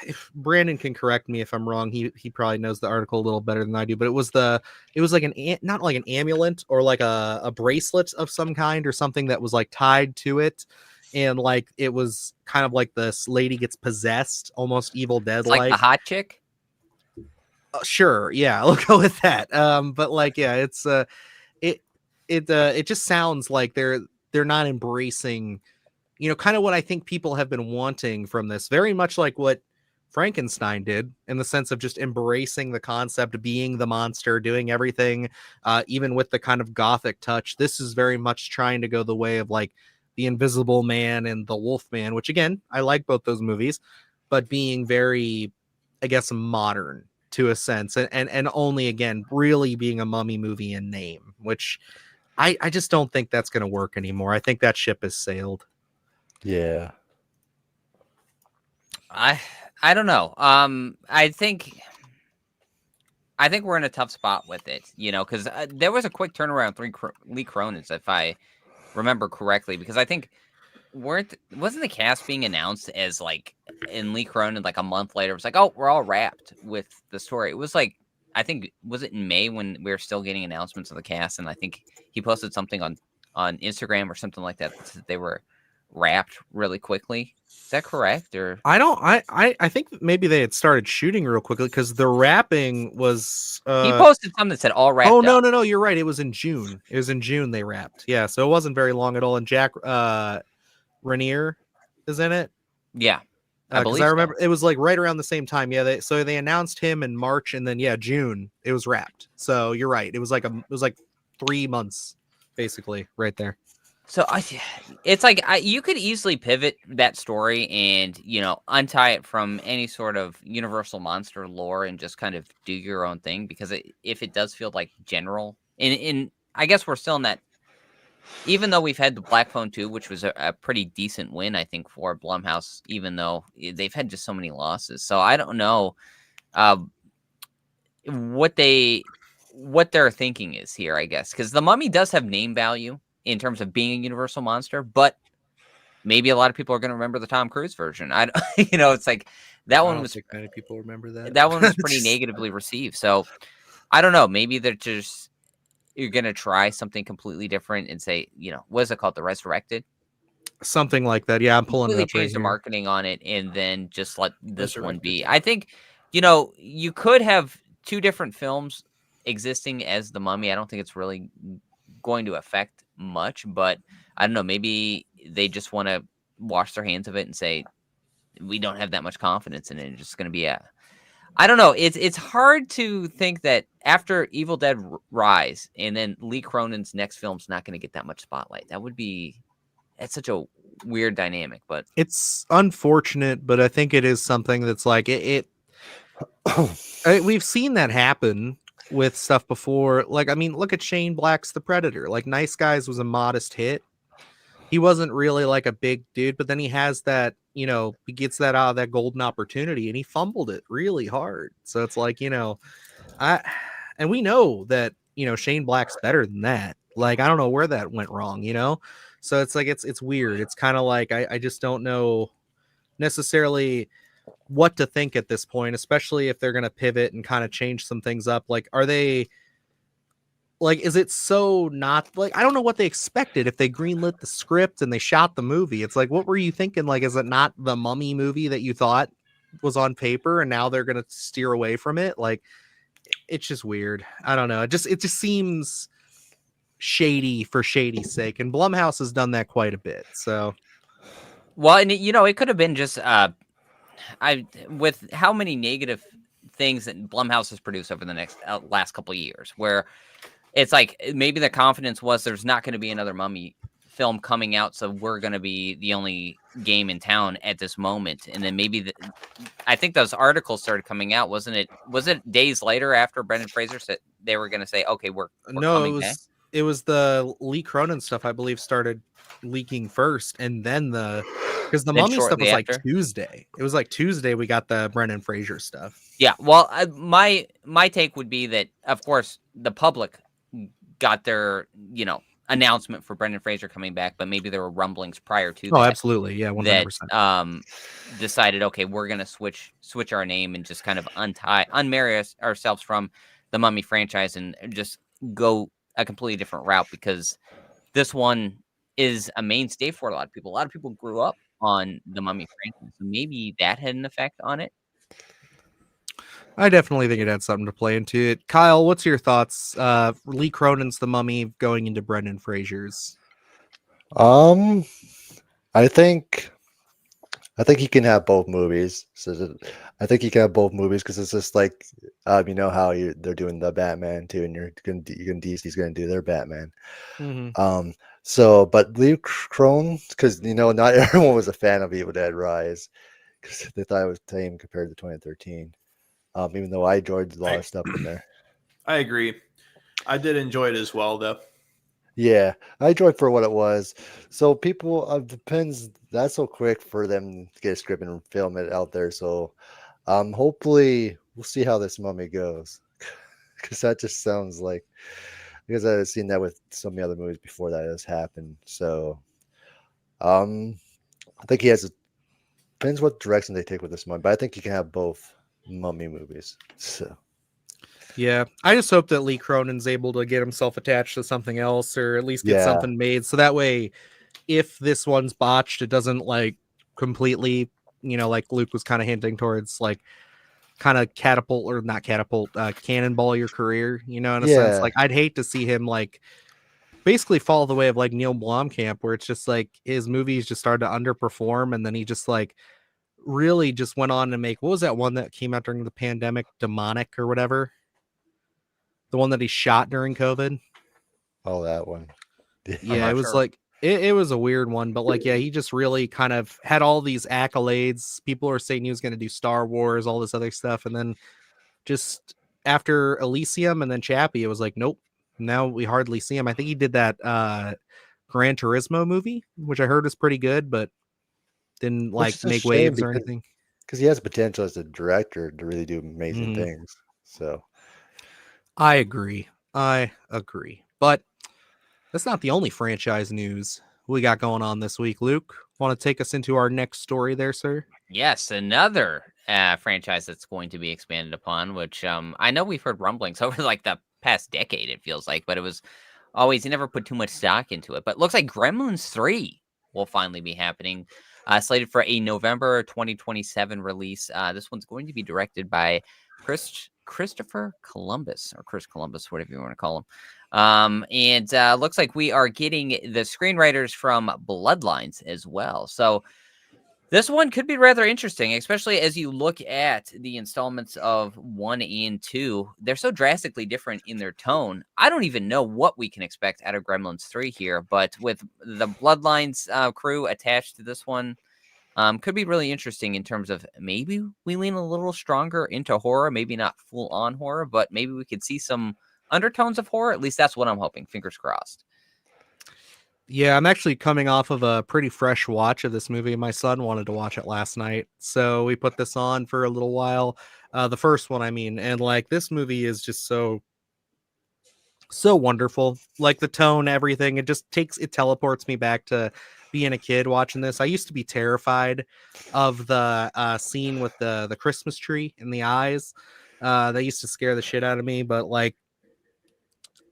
if Brandon can correct me if I'm wrong, he probably knows the article a little better than I do, but it was like not like an amulet or like a bracelet of some kind or something that was like tied to it. And like, it was kind of like this lady gets possessed, almost Evil Dead like the hot chick. Sure, yeah, we'll go with that. But like, yeah, it's it just sounds like they're not embracing, you know, kind of what I think people have been wanting from this. Very much like what Frankenstein did, in the sense of just embracing the concept of being the monster, doing everything, even with the kind of gothic touch. This is very much trying to go the way of like the Invisible Man and the Wolfman, which again, I like both those movies, but being very, I guess, modern to a sense, and only, again, really being a Mummy movie in name, which I just don't think that's going to work anymore. I think that ship has sailed. Yeah. I don't know. I think we're in a tough spot with it, because there was a quick turnaround with Lee Cronin's, if I remember correctly, because I think wasn't the cast being announced as like in Lee Cronin like a month later? It was like, oh, we're all wrapped with the story. It was like, I think, was it in May when we were still getting announcements of the cast, and I think he posted something on Instagram or something like that said they were wrapped really quickly. Is that correct? Or I think maybe they had started shooting real quickly because the wrapping was he posted something that said all wrapped. Oh up. no, you're right. It was in June. They wrapped. Yeah, so it wasn't very long at all. And Jack Rainier is in it. Yeah. I remember it was like right around the same time. Yeah, they announced him in March, and then June it was wrapped. So you're right. It was like 3 months basically right there. So it's like you could easily pivot that story and untie it from any sort of Universal monster lore and just kind of do your own thing, because if it does feel like general, and I guess we're still in that. Even though we've had the Black Phone 2, which was a pretty decent win, I think, for Blumhouse, even though they've had just so many losses. So I don't know what their thinking is here, I guess, because The Mummy does have name value in terms of being a Universal monster, but maybe a lot of people are going to remember the Tom Cruise version. It's like that one was. I don't think many people remember that. That one was pretty negatively received. So I don't know. Maybe you're going to try something completely different and say, what is it called? The Resurrected? Something like that. Yeah, I'm pulling it up change right the here. marketing on it and then just let this one be. I think, you could have two different films existing as The Mummy. I don't think it's really going to affect much, but I don't know. Maybe they just want to wash their hands of it and say, we don't have that much confidence in it. It's just going to be I don't know. It's hard to think that after Evil Dead Rise and then Lee Cronin's next film's not going to get that much spotlight. It's such a weird dynamic, but it's unfortunate. But I think it is something that's like we've seen that happen with stuff before. Like, I mean, look at Shane Black's The Predator. Like, Nice Guys was a modest hit. He wasn't really like a big dude, but then he has that, he gets that out of that golden opportunity and he fumbled it really hard. So it's like, and we know that, Shane Black's better than that. Like, I don't know where that went wrong, So it's like, it's weird. It's kind of like, I just don't know necessarily what to think at this point, especially if they're going to pivot and kind of change some things up. Like, are they, like, is it so not like, I don't know what they expected if they greenlit the script and they shot the movie. It's like, what were you thinking? Like, is it not the Mummy movie that you thought was on paper and now they're going to steer away from it? Like, it's just weird. I don't know. It just seems shady for shady's sake. And Blumhouse has done that quite a bit. So, well, and it could have been just, with how many negative things that Blumhouse has produced over the last couple of years, where it's like maybe the confidence was there's not going to be another Mummy film coming out, so we're going to be the only game in town at this moment. And then maybe I think those articles started coming out, wasn't it? Was it days later after Brendan Fraser said they were going to say, okay, we're coming back? It was the Lee Cronin stuff, I believe, started leaking first, and then because the Mummy stuff was like Tuesday. It was like Tuesday we got the Brendan Fraser stuff. Yeah, well, my take would be that, of course, the public got their announcement for Brendan Fraser coming back, but maybe there were rumblings prior to that. Oh, absolutely, yeah, 100%. That decided, okay, we're gonna switch our name and just kind of unmarry ourselves from the Mummy franchise and just go a completely different route, because this one is a mainstay for a lot of people. A lot of people grew up on the Mummy franchise, so maybe that had an effect on it. I definitely think it had something to play into it. Kyle, what's your thoughts? Lee Cronin's The Mummy going into Brendan Fraser's. I think he can have both movies. So I think he can have both movies because it's just like how they're doing the Batman too, and DC's going to do their Batman. Mm-hmm. But Lee Cronin, because not everyone was a fan of Evil Dead Rise because they thought it was tame compared to 2013. Even though I enjoyed a lot of stuff in there. I agree. I did enjoy it as well, though. Yeah, I enjoyed for what it was. So people, depends. That's so quick for them to get a script and film it out there. So, hopefully we'll see how this Mummy goes, because that just sounds like, because I've seen that with so many other movies before that has happened. So, um, I think he has. Depends what direction they take with this Mummy, but I think you can have both Mummy movies. So. Yeah, I just hope that Lee Cronin's able to get himself attached to something else, or at least get Yeah. something made, so that way, if this one's botched, it doesn't like completely, like Luke was kind of hinting towards, like kind of catapult or not catapult, cannonball your career, in a sense. Yeah. Like I'd hate to see him like basically follow the way of like Neil Blomkamp, where it's just like his movies just started to underperform, and then he just like really just went on to make, what was that one that came out during the pandemic, Demonic or whatever, the one that he shot during COVID. Oh, that one. Yeah, not it was sure. like it was a weird one, but like, yeah, he just really kind of had all these accolades. People are saying he was going to do Star Wars, all this other stuff, and then just after Elysium and then Chappie, it was like, nope. Now we hardly see him. I think he did that Gran Turismo movie, which I heard was pretty good, but didn't Which like is a make shame waves or anything. because he has potential as a director to really do amazing Mhm. things. So I agree. But that's not the only franchise news we got going on this week. Luke, want to take us into our next story there, sir? Yes, another franchise that's going to be expanded upon, which I know we've heard rumblings over like the past decade, it feels like, but it was always, you never put too much stock into it. But it looks like Gremlins 3 will finally be happening, slated for a November 2027 release. This one's going to be directed by Christopher Columbus, or Chris Columbus, whatever you want to call him. And looks like we are getting the screenwriters from Bloodlines as well. So this one could be rather interesting, especially as you look at the installments of 1 and 2. They're so drastically different in their tone. I don't even know what we can expect out of Gremlins 3 here, but with the Bloodlines crew attached to this one, could be really interesting in terms of maybe we lean a little stronger into horror, maybe not full on horror, but maybe we could see some undertones of horror. At least that's what I'm hoping. Fingers crossed. Yeah, I'm actually coming off of a pretty fresh watch of this movie. My son wanted to watch it last night, so we put this on for a little while. The first one, I mean, and like this movie is just so wonderful. Like the tone, everything. It teleports me back to being a kid watching this. I used to be terrified of the scene with the Christmas tree in the eyes. That used to scare the shit out of me. But like,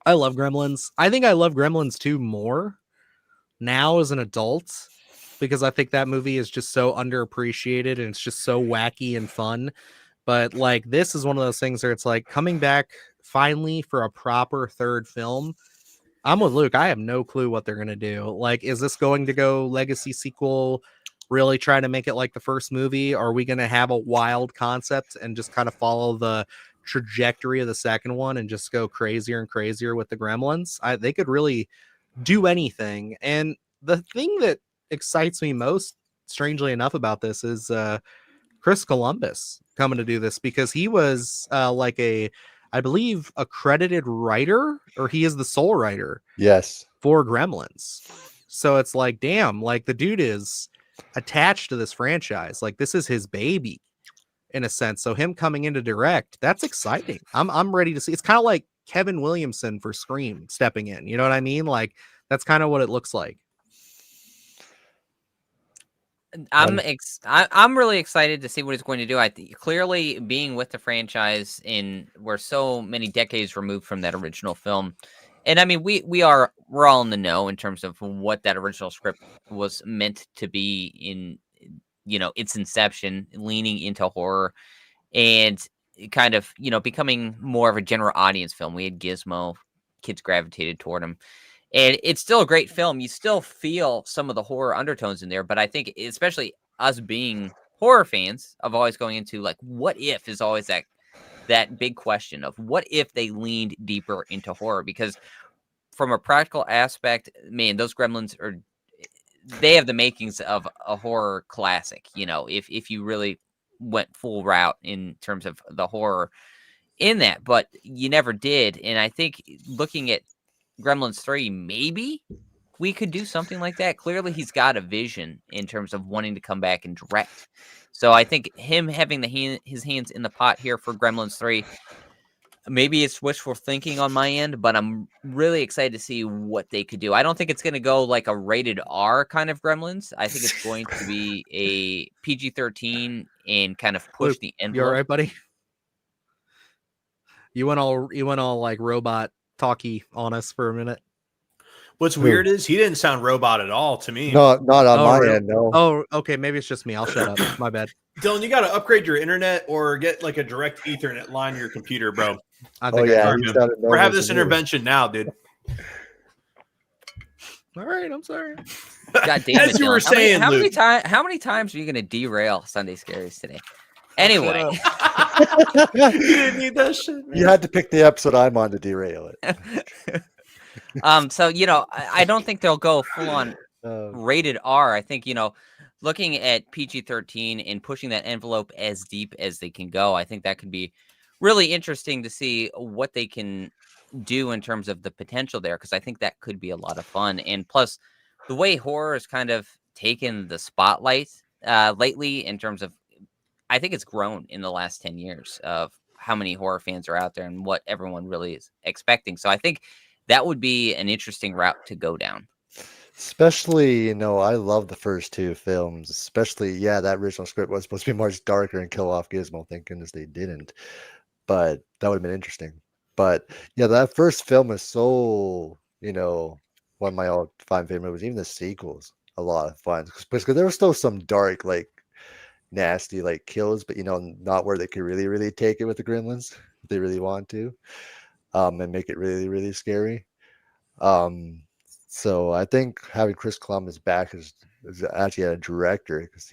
I love Gremlins. I think I love Gremlins 2 more now as an adult, because I think that movie is just so underappreciated and it's just so wacky and fun. But like, this is one of those things where it's like coming back finally for a proper third film. I'm with Luke. I have no clue what they're going to do. Like, is this going to go legacy sequel, really try to make it like the first movie? Are we going to have a wild concept and just kind of follow the trajectory of the second one and just go crazier and crazier with the Gremlins? They could really do anything. And the thing that excites me most, strangely enough, about this is Chris Columbus coming to do this, because he was I believe, a credited writer, or he is the sole writer yes. for Gremlins. So it's like, damn, like the dude is attached to this franchise. Like this is his baby in a sense. So him coming in to direct, that's exciting. I'm ready to see. It's kind of like Kevin Williamson for Scream stepping in. You know what I mean? Like that's kind of what it looks like. I'm really excited to see what he's going to do. I think clearly being with the franchise, we're so many decades removed from that original film, and I mean we're all in the know in terms of what that original script was meant to be in, its inception, leaning into horror and kind of becoming more of a general audience film. We had Gizmo, kids gravitated toward him. And it's still a great film. You still feel some of the horror undertones in there, but I think especially us being horror fans of always going into like, what if is always that big question of what if they leaned deeper into horror? Because from a practical aspect, man, those Gremlins they have the makings of a horror classic. If you really went full route in terms of the horror in that, but you never did. And I think looking at Gremlins 3, maybe we could do something like that. Clearly, he's got a vision in terms of wanting to come back and direct. So I think him having his hands in the pot here for Gremlins 3, maybe it's wishful thinking on my end, but I'm really excited to see what they could do. I don't think it's going to go like a rated R kind of Gremlins. I think it's going to be a PG-13 and kind of push Luke, the You all envelope. right, buddy? You went all like robot talky on us for a minute. What's weird is he didn't sound robot at all to me. No, not on my really? end. No. Oh, okay. Maybe it's just me. I'll shut up. My bad. Dylan, you got to upgrade your internet or get like a direct Ethernet line to your computer, bro. I Oh think yeah, sorry, he's man. got it We're normal having this to me. intervention now, dude. All right. I'm sorry. God damn it, As you were Dylan. saying, how many Luke. how many times are you going to derail Sunday Scaries today? Anyway, You didn't need that shit, man. You had to pick the episode I'm on to derail it. so I don't think they'll go full on Uh, rated R. I think looking at PG-13 and pushing that envelope as deep as they can go, I think that could be really interesting to see what they can do in terms of the potential there, because I think that could be a lot of fun. And plus, the way horror has kind of taken the spotlight lately, in terms of, I think it's grown in the last 10 years of how many horror fans are out there and what everyone really is expecting. So I think that would be an interesting route to go down. Especially, I love the first two films. Especially, that original script was supposed to be much darker and kill off Gizmo. Thank goodness they didn't. But that would have been interesting. But yeah, that first film is so, one of my all-time favorite movies. Even the sequels, a lot of fun. Because there was still some dark, like, nasty, like, kills, but, not where they could really, really take it with the Gremlins. If they really want to. And make it really, really scary. So I think having Chris Columbus back is actually a director, because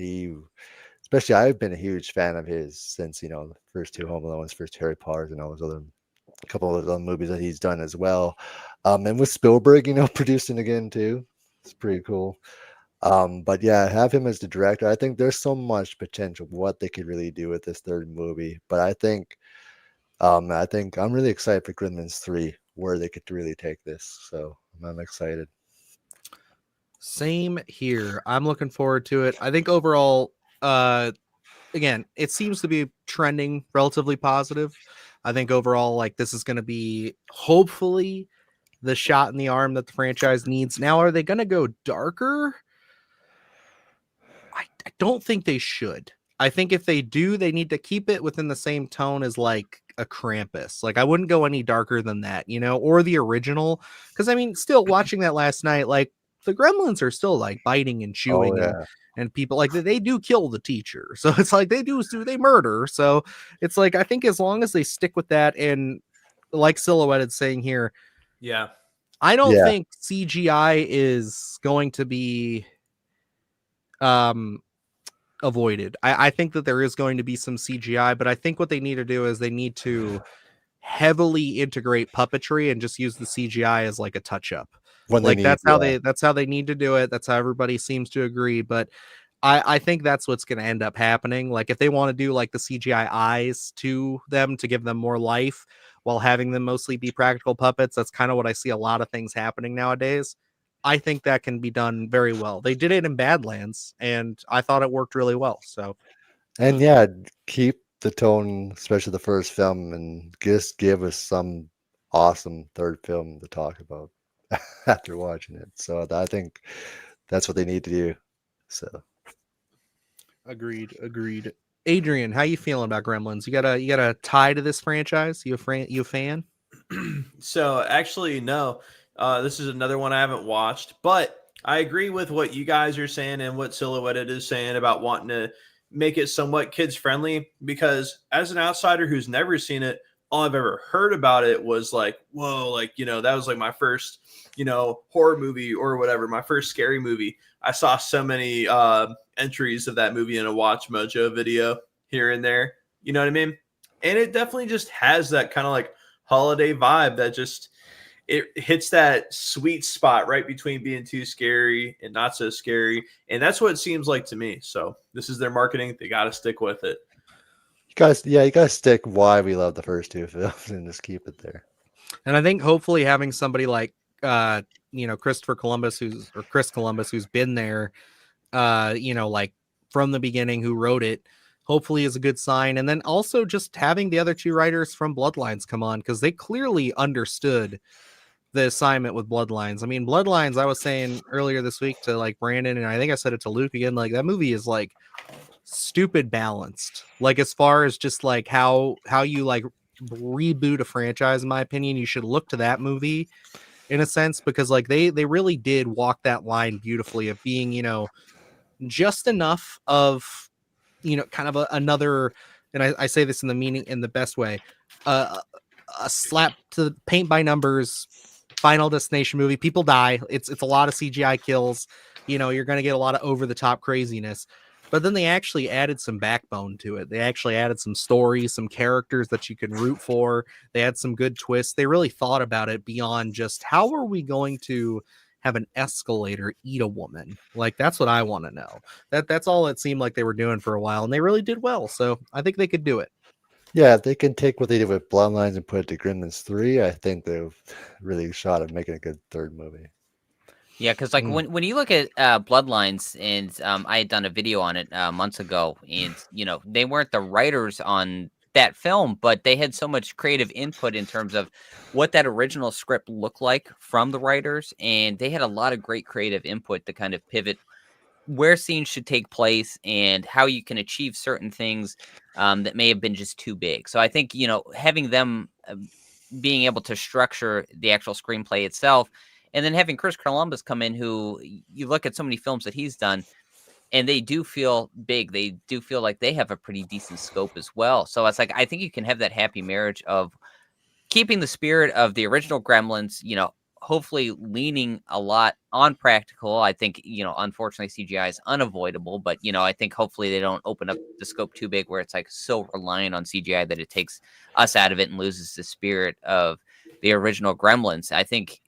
especially I've been a huge fan of his since, the first two Home Alones, first Harry Potter, and all those a couple of other movies that he's done as well. And with Spielberg, producing again too. It's pretty cool. But yeah, have him as the director. I think there's so much potential what they could really do with this third movie. But I think I'm really excited for Gremlins 3, where they could really take this. So I'm excited. Same here. I'm looking forward to it. I think overall, again, it seems to be trending relatively positive. I think overall, like, this is going to be hopefully the shot in the arm that the franchise needs. Now, are they going to go darker? I don't think they should. I think if they do, they need to keep it within the same tone as like a Krampus. Like, I wouldn't go any darker than that, or the original. Because I mean, still watching that last night, like, the Gremlins are still like biting and chewing, and people, like, they do kill the teacher. So it's like they murder. So it's like, I think as long as they stick with that, and like Silhouetted saying here, Yeah. I don't think CGI is going to be avoided. I think that there is going to be some CGI, but I think what they need to do is they need to heavily integrate puppetry and just use the CGI as like a touch up. Like, that's how they need to do it. That's how everybody seems to agree. But I think that's what's going to end up happening. Like, if they want to do like the CGI eyes to them to give them more life while having them mostly be practical puppets, that's kind of what I see a lot of things happening nowadays. I think that can be done very well. They did it in Badlands, and I thought it worked really well. So, and keep the tone, especially the first film, and just give us some awesome third film to talk about after watching it. So I think that's what they need to do. So agreed. Adrian, how you feeling about Gremlins? You got a tie to this franchise? You a fan? So actually, no. This is another one I haven't watched, but I agree with what you guys are saying and what Silhouetted is saying about wanting to make it somewhat kids friendly, because as an outsider who's never seen it, all I've ever heard about it was like, whoa, like, that was like my first, horror movie or whatever, my first scary movie. I saw so many entries of that movie in a Watch Mojo video here and there. You know what I mean? And it definitely just has that kind of like holiday vibe that just, it hits that sweet spot right between being too scary and not so scary. And that's what it seems like to me. So this is their marketing. They got to stick with it. you guys stick why we love the first two films and just keep it there. And I think hopefully having somebody like Chris Columbus, who's been there, like from the beginning, who wrote it, hopefully is a good sign. And then also just having the other two writers from Bloodlines come on, because they clearly understood the assignment with Bloodlines. I mean, Bloodlines, I was saying earlier this week to like Brandon, and I think I said it to Luke again, like that movie is like stupid balanced, like as far as just like how you like reboot a franchise. In my opinion, you should look to that movie in a sense, because like they really did walk that line beautifully of being, just enough of, kind of another, and I say this in the best way, a slap to the paint by numbers Final Destination movie. People die. It's a lot of CGI kills. You're going to get a lot of over the top craziness. But then they actually added some backbone to it. They actually added some stories, some characters that you can root for. They had some good twists. They really thought about it beyond just how are we going to have an escalator eat a woman? Like, that's what I want to know. That's all it seemed like they were doing for a while, and they really did well. So I think they could do it. Yeah, if they can take what they did with Bloodlines and put it to Gremlins 3, I think they've really shot at making a good third movie. Yeah, because like when you look at Bloodlines, and I had done a video on it months ago, and they weren't the writers on that film, but they had so much creative input in terms of what that original script looked like from the writers, and they had a lot of great creative input to kind of pivot where scenes should take place and how you can achieve certain things that may have been just too big. So I think having them being able to structure the actual screenplay itself. And then having Chris Columbus come in, who you look at so many films that he's done, and they do feel big. They do feel like they have a pretty decent scope as well. So it's like, I think you can have that happy marriage of keeping the spirit of the original Gremlins, hopefully leaning a lot on practical. I think, unfortunately CGI is unavoidable, but, I think hopefully they don't open up the scope too big where it's like so reliant on CGI that it takes us out of it and loses the spirit of the original Gremlins. I think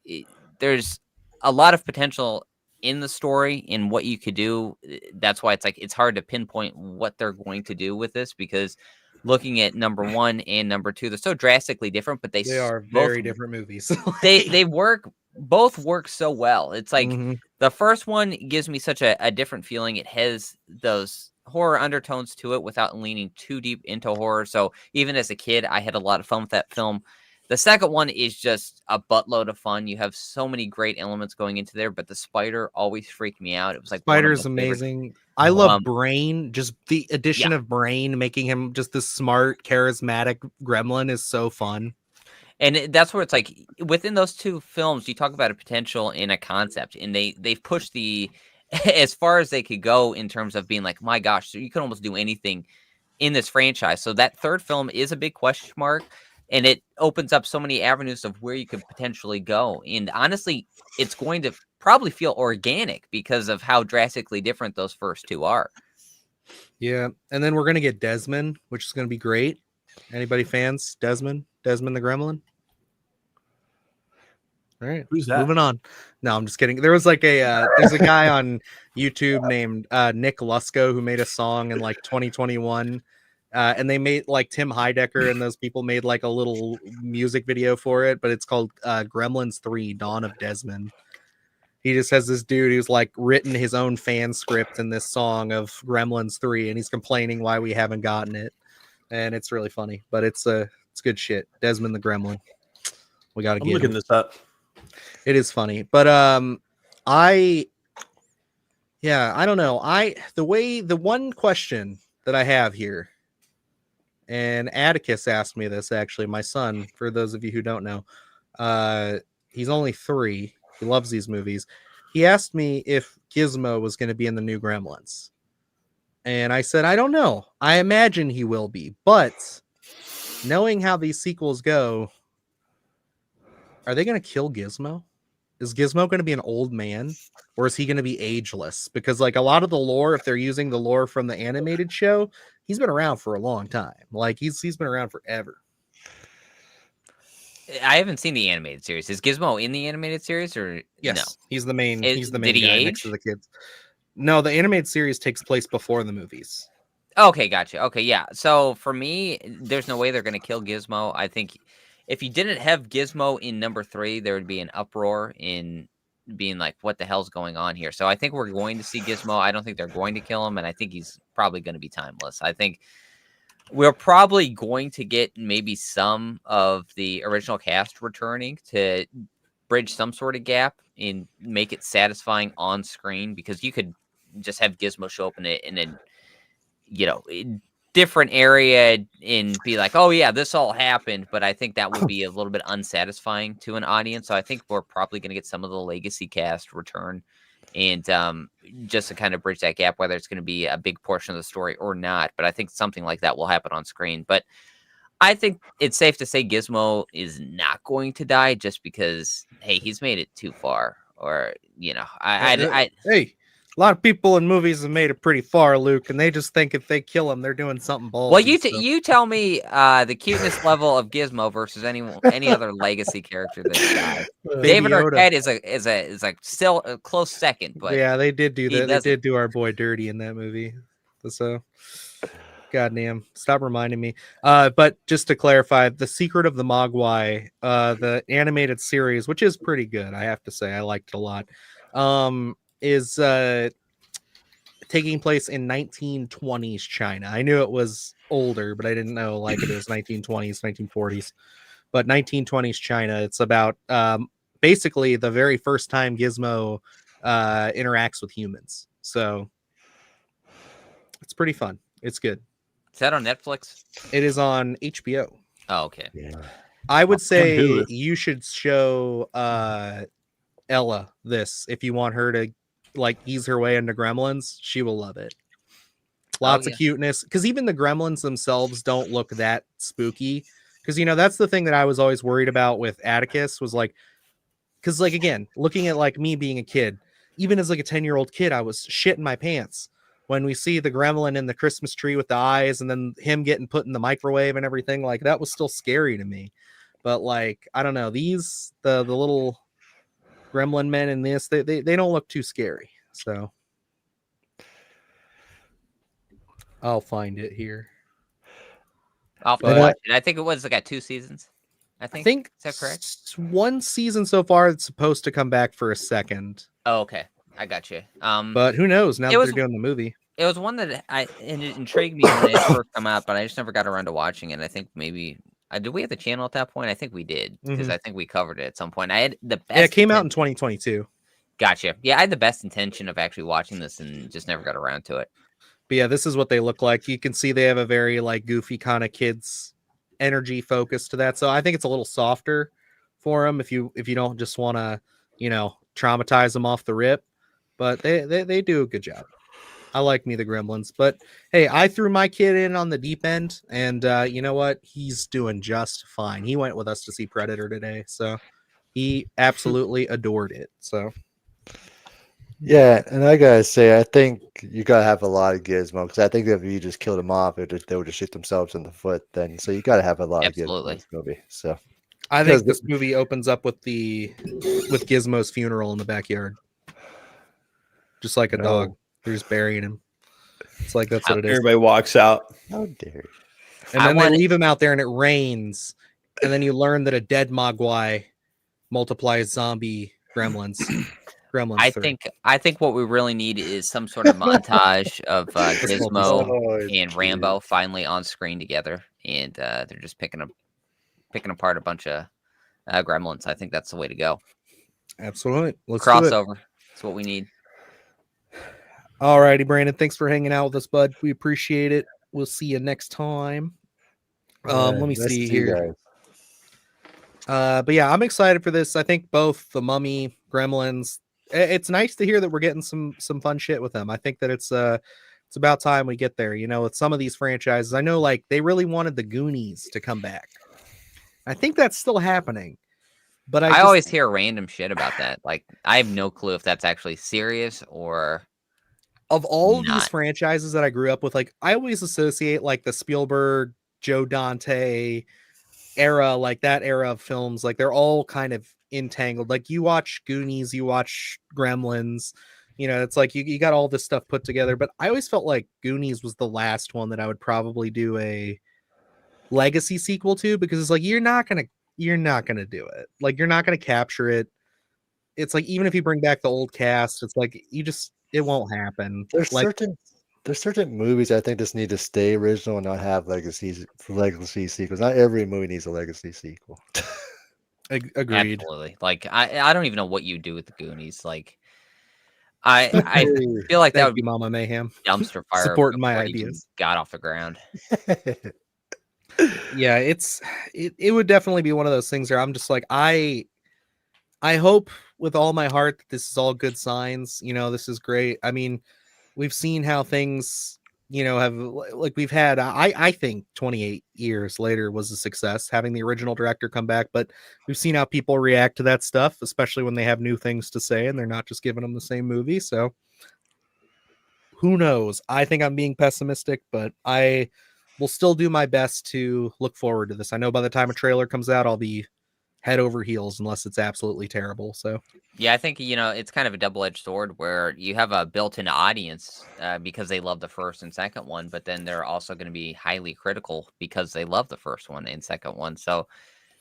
there's a lot of potential in the story in what you could do. That's why it's like it's hard to pinpoint what they're going to do with this, because looking at number 1 and number 2, they're so drastically different, but they are very different movies. they both work so well. It's like the first one gives me such a different feeling. It has those horror undertones to it without leaning too deep into horror. So even as a kid, I had a lot of fun with that film. The second one is just a buttload of fun. You have so many great elements going into there, but the spider always freaked me out. It was like Spider's amazing. I love Brain. Just the addition of Brain, making him just this smart, charismatic gremlin is so fun. And that's where it's like within those two films, you talk about a potential in a concept, and they've pushed the as far as they could go in terms of being like, my gosh, so you can almost do anything in this franchise. So that third film is a big question mark. And it opens up so many avenues of where you could potentially go. And honestly, it's going to probably feel organic because of how drastically different those first two are. Yeah. And then we're going to get Desmond, which is going to be great. Anybody fans? Desmond the Gremlin? All right. Who's that? Moving on. No, I'm just kidding. There was like there's a guy on YouTube named Nick Lusko who made a song in like 2021. And they made like Tim Heidecker and those people made like a little music video for it, but it's called Gremlins 3 Dawn of Desmond. He just has this dude who's like written his own fan script in this song of Gremlins 3, and he's complaining why we haven't gotten it. And it's really funny, but it's good shit. Desmond the Gremlin. We got to get looking this up. It is funny, but I don't know. The one question that I have here, and Atticus asked me this, actually, my son, for those of you who don't know. He's only 3. He loves these movies. He asked me if Gizmo was going to be in the new Gremlins. And I said, I don't know. I imagine he will be. But knowing how these sequels go, are they going to kill Gizmo? Is Gizmo going to be an old man? Or is he going to be ageless? Because like a lot of the lore, if they're using the lore from the animated show, he's been around for a long time. Like he's been around forever. I haven't seen the animated series. Is Gizmo in the animated series or yes? No? He's the main. He's the main did he guy age? Next to the kids. No, the animated series takes place before the movies. Okay, gotcha. Okay, yeah. So for me, there's no way they're going to kill Gizmo. I think if you didn't have Gizmo in number 3, there would be an uproar in being like, what the hell's going on here? So I think we're going to see Gizmo. I don't think they're going to kill him, and I think he's probably going to be timeless. I think we're probably going to get maybe some of the original cast returning to bridge some sort of gap and make it satisfying on screen, because you could just have Gizmo show up in a different area and be like, oh yeah, this all happened, but I think that would be a little bit unsatisfying to an audience. So I think we're probably going to get some of the legacy cast return, and just to kind of bridge that gap, whether it's going to be a big portion of the story or not. But I think something like that will happen on screen. But I think it's safe to say Gizmo is not going to die, just because, hey, he's made it too far, or I hey, a lot of people in movies have made it pretty far, Luke, and they just think if they kill him, they're doing something bold. Well, you tell me the cuteness level of Gizmo versus any other legacy character that's died. David Arquette is like still a close second, but yeah, they did do that. They did do our boy dirty in that movie. So, goddamn, stop reminding me. But just to clarify, The Secret of the Mogwai, the animated series, which is pretty good, I have to say, I liked it a lot. Is taking place in 1920s China. I knew it was older, but I didn't know like it was 1920s, 1940s. But 1920s China. It's about basically the very first time Gizmo interacts with humans. So it's pretty fun. It's good. Is that on Netflix? It is on HBO. Oh, okay. Yeah. I would say you should show Ella this if you want her to like ease her way into Gremlins. She will love it. Lots of cuteness, because even the Gremlins themselves don't look that spooky, because that's the thing that I was always worried about with Atticus, was like, because like, again, looking at like me being a kid, even as like a 10-year-old kid, I was shitting my pants when we see the Gremlin in the Christmas tree with the eyes, and then him getting put in the microwave and everything. Like, that was still scary to me. But like, I don't know, the little Gremlin men in this, they don't look too scary. So I'll find it here. I'll watch it. I think it was like 2 seasons. I think is that correct? 1 season so far. It's supposed to come back for a second. Oh, okay. I got you. But who knows now that they're doing the movie. It was one that it intrigued me when it first came out, but I just never got around to watching it. I think maybe did we have the channel at that point? I think we did, because I think we covered it at some point. I had the best. Yeah, it came out in 2022. Gotcha. Yeah, I had the best intention of actually watching this and just never got around to it. But yeah, this is what they look like. You can see they have a very like goofy kind of kids energy focus to that. So I think it's a little softer for them if you don't just want to, traumatize them off the rip. But they do a good job. I like Me the Gremlins. But hey, I threw my kid in on the deep end, and you know what? He's doing just fine. He went with us to see Predator today, so he absolutely adored it. So yeah, and I gotta say, I think you gotta have a lot of Gizmo, because I think if you just killed them off, they would just shoot themselves in the foot. Then, so you gotta have a lot of Gizmo in this movie. So I think this movie opens up with Gizmo's funeral in the backyard, just like a dog. They're just burying him. It's like that's what it is. Everybody walks out. How dare you? And then they leave him out there, and it rains, and then you learn that a dead Mogwai multiplies zombie gremlins. I think what we really need is some sort of montage of Gizmo and Rambo finally on screen together, and they're just picking apart a bunch of gremlins. I think that's the way to go. Absolutely. Let's crossover. That's what we need. All righty, Brandon. Thanks for hanging out with us, bud. We appreciate it. We'll see you next time. Let me see here. But yeah, I'm excited for this. I think both the Mummy, Gremlins. It's nice to hear that we're getting some fun shit with them. I think that it's about time we get there. With some of these franchises, I know like they really wanted the Goonies to come back. I think that's still happening. But I always hear random shit about that. Like, I have no clue if that's actually serious or. Of all of these franchises that I grew up with, like I always associate like the Spielberg, Joe Dante era, like that era of films, like they're all kind of entangled. Like you watch Goonies, you watch Gremlins, it's like you got all this stuff put together. But I always felt like Goonies was the last one that I would probably do a legacy sequel to, because it's like you're not gonna you're not gonna do it. Like, you're not gonna capture it. It's like, even if you bring back the old cast, it's like it won't happen. There's Like, certain movies I think just need to stay original and not have legacy sequels. Not every movie needs a legacy sequel. agreed. Absolutely. Like I don't even know what you do with the Goonies. Like I feel like that Thank would you, be Mama Mayhem. dumpster fire Supporting my before it even ideas. got off the ground. Yeah, it would definitely be one of those things where I'm just like, I hope with all my heart that this is all good signs. You know, this is great. I mean, we've seen how things, you know, have, like, we've had, I think 28 years later was a success having the original director come back, but we've seen how people react to that stuff, especially when they have new things to say and they're not just giving them the same movie. So who knows? I think I'm being pessimistic, but I will still do my best to look forward to this. I know by the time a trailer comes out, I'll be head over heels unless it's absolutely terrible. So Yeah, I think, it's kind of a double-edged sword where you have a built-in audience because they love the first and second one, but then they're also going to be highly critical because they love the first one and second one. So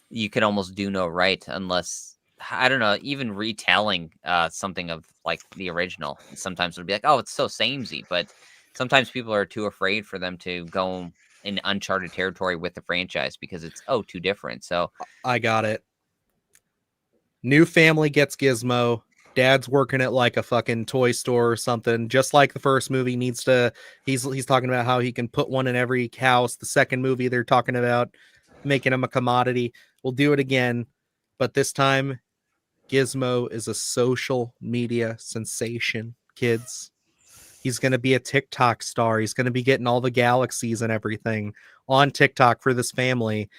you could almost do no right unless, I don't know, even retelling something of like the original. Sometimes it'll be like, oh, it's so samey, but sometimes people are too afraid for them to go in uncharted territory with the franchise because it's too different. So I got it. New family gets Gizmo. Dad's working at like a fucking toy store or something, just like the first movie needs to. He's talking about how he can put one in every house. The second movie, they're talking about making him a commodity. We'll do it again, but this time, Gizmo is a social media sensation, kids. He's going to be a TikTok star. He's going to be getting all the galaxies and everything on TikTok for this family.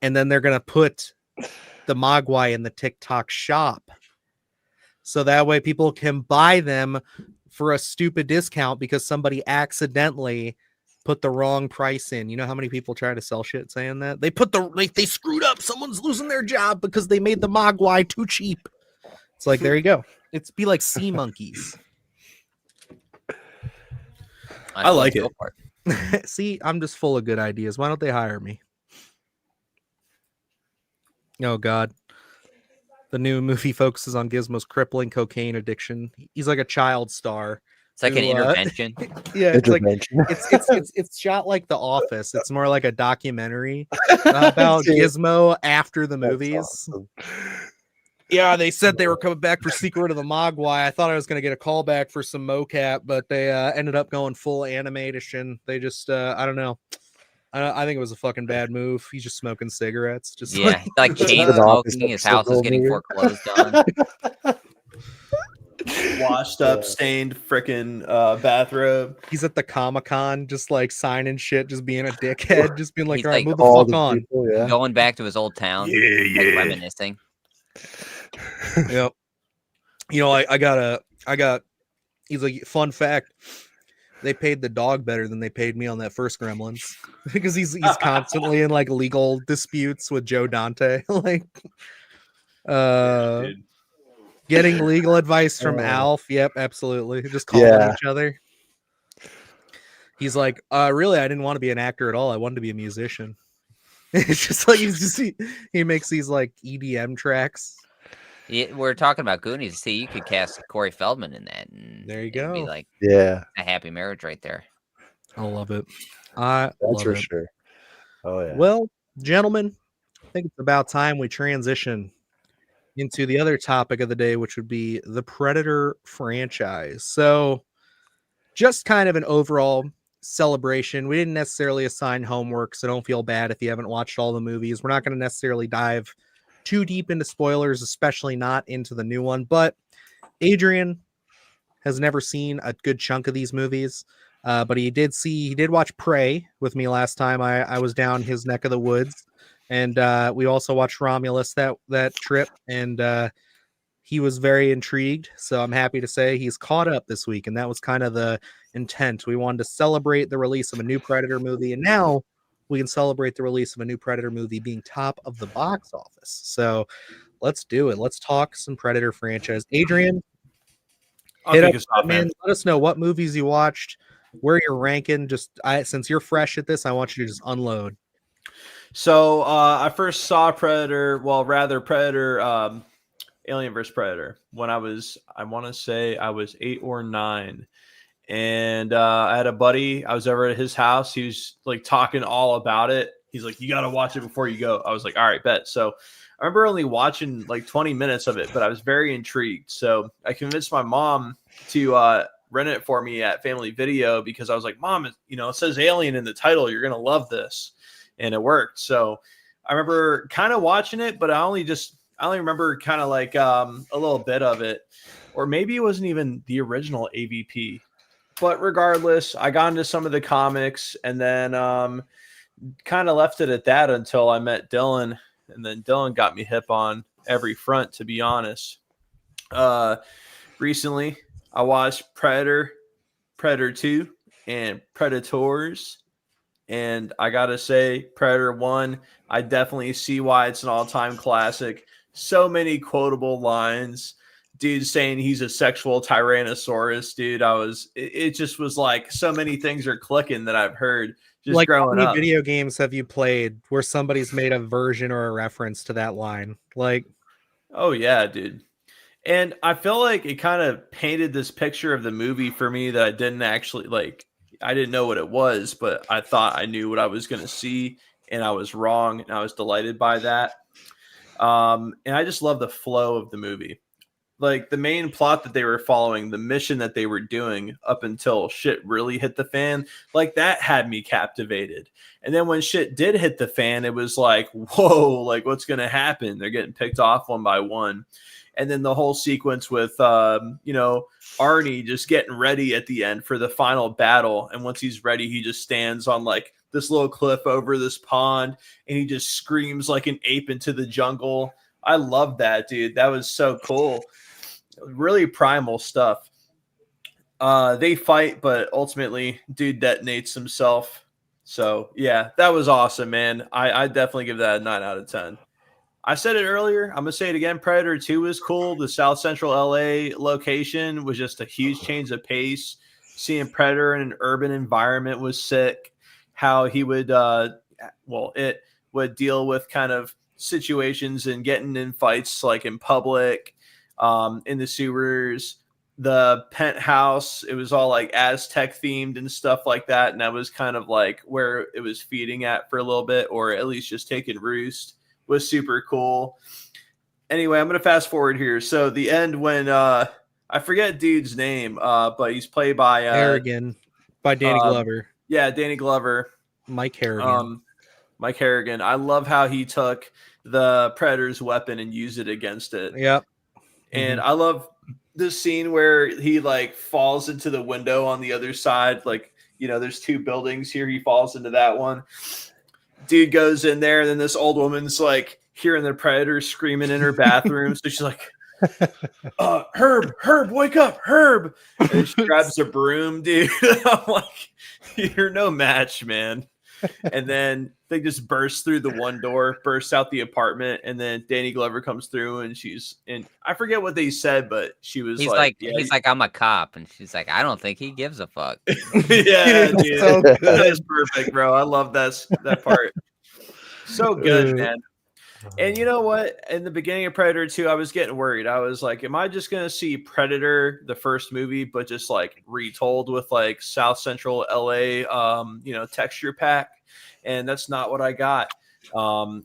And then they're going to put the Mogwai in the TikTok shop. So that way people can buy them for a stupid discount because somebody accidentally put the wrong price in. You know how many people try to sell shit saying that? They screwed up. Someone's losing their job because they made the Mogwai too cheap. It's like, there you go. It's be like sea monkeys. I like it. See, I'm just full of good ideas. Why don't they hire me? Oh, God. The new movie focuses on Gizmo's crippling cocaine addiction. He's like a child star. it's like an intervention. Yeah, it's like Intervention. it's shot like The Office. It's more like a documentary about Gizmo after the movies. Awesome. Yeah, they said they were coming back for Secret of the Mogwai. I thought I was going to get a call back for some mocap, but they ended up going full animation. They just, I don't know. I think it was a fucking bad move. He's just smoking cigarettes. Just Yeah, like chain an office smoking. His episode house is getting movie. foreclosed on. Washed up, stained freaking bathrobe. he's at the Comic-Con, just like signing shit, just being a dickhead, just being like, He's all right, like, move the All fuck the on. people, yeah. Going back to his old town. Like reminiscing. Yep. You know, I got. He's like, fun fact. They paid the dog better than they paid me on that first Gremlins because he's constantly in like legal disputes with Joe Dante, like, Dude. getting legal advice from Alf. Yep, absolutely. Just calling each other. He's like, really, I didn't want to be an actor at all. I wanted to be a musician. It's just like he makes these like EDM tracks. Yeah, we're talking about Goonies. See, you could cast Corey Feldman in that, and There you it'd be go. like Yeah, a happy marriage right there. I love it. I that's love for it. sure. Oh yeah. Well, gentlemen, I think it's about time we transition into the other topic of the day, which would be the Predator franchise. So, just kind of an overall celebration. We didn't necessarily assign homework, so don't feel bad if you haven't watched all the movies. We're not going to necessarily dive too deep into spoilers, especially not into the new one. But Adrian has never seen a good chunk of these movies. But he did watch Prey with me last time I was down his neck of the woods. And we also watched Romulus that trip. And he was very intrigued. So I'm happy to say he's caught up this week. And that was kind of the intent. We wanted to celebrate the release of a new Predator movie. And now we can celebrate the release of a new Predator movie being top of the box office. So let's do it. Let's talk some Predator franchise. Adrian, I'll kick us off, man. let us know what movies you watched, where you're ranking. Since you're fresh at this, I want you to just unload. So I first saw Predator, Alien vs Predator, when I want to say I was 8 or 9. And I had a buddy. I was over at his house. He was like talking all about it. He's like, "You got to watch it before you go." I was like, "All right, bet." So I remember only watching like 20 minutes of it, but I was very intrigued. So I convinced my mom to rent it for me at Family Video because I was like, "Mom, it says Alien in the title. You're gonna love this," and it worked. So I remember kind of watching it, but I only remember kind of like a little bit of it, or maybe it wasn't even the original AVP. But regardless, I got into some of the comics and then kind of left it at that until I met Dylan. And then Dylan got me hip on every front, to be honest. Recently, I watched Predator, Predator 2, and Predators. And I got to say, Predator 1, I definitely see why it's an all-time classic. So many quotable lines. Dude saying he's a sexual tyrannosaurus, dude. It just was like so many things are clicking that I've heard just Like, growing how many up. video games have you played where somebody's made a version or a reference to that line? Like, oh yeah, dude. And I feel like it kind of painted this picture of the movie for me that I didn't actually like. I didn't know what it was, but I thought I knew what I was going to see, and I was wrong, and I was delighted by that. And I just love the flow of the movie. Like the main plot that they were following, the mission that they were doing up until shit really hit the fan, like that had me captivated. And then when shit did hit the fan, it was like, whoa, like what's going to happen? They're getting picked off one by one. And then the whole sequence with, Arnie just getting ready at the end for the final battle. And once he's ready, he just stands on like this little cliff over this pond and he just screams like an ape into the jungle. I love that, dude. That was so cool. Really primal stuff. They fight, but ultimately dude detonates himself. So yeah, that was awesome, man. I definitely give that a 9 out of 10. I said it earlier. I'm gonna say it again. Predator 2 was cool. The South Central LA location was just a huge change of pace. Seeing Predator in an urban environment was sick. How he would it would deal with kind of situations and getting in fights like in public, in the sewers, the penthouse. It was all like Aztec themed and stuff like that. And that was kind of like where it was feeding at for a little bit, or at least just taking roost. Was super cool. Anyway, I'm going to fast forward here. So the end when I forget dude's name, but he's played by Harrigan by Danny Glover. Yeah, Danny Glover. Mike Harrigan. Mike Harrigan. I love how he took the Predator's weapon and used it against it. Yep. And I love this scene where he like falls into the window on the other side. Like, there's 2 buildings here. He falls into that one. Dude goes in there, and then this old woman's like hearing the Predator screaming in her bathroom. So she's like, Herb, wake up, Herb. And she grabs a broom, dude. I'm like, you're no match, man. And then they just burst through the one door, burst out the apartment, and then Danny Glover comes through, and she's in. I forget what they said, but she was he's like, like, I'm a cop, and she's like, I don't think he gives a fuck. Yeah, dude, so that is perfect, bro. I love that part. So good, man. And you know what? In the beginning of Predator 2, I was getting worried. I was like, am I just going to see Predator, the first movie, but just like retold with like South Central LA, texture pack? And that's not what I got.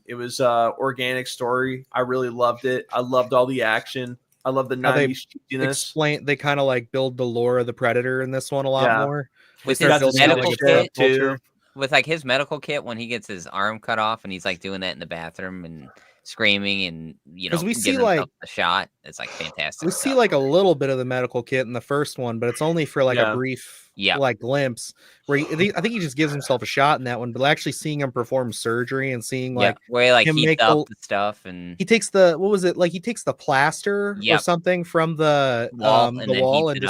It was organic story. I really loved it. I loved all the action. I love the 90s cheesiness. They kind of like build the lore of the Predator in this one a lot more. With his medical kit too. With like his medical kit when he gets his arm cut off and he's like doing that in the bathroom and screaming and we see like a shot. It's like fantastic. We see like a little bit of the medical kit in the first one, but it's only for like a brief like glimpse where I think he just gives himself a shot in that one. But actually seeing him perform surgery and seeing like where he like heats up the stuff and he takes he takes the plaster or something from the wall and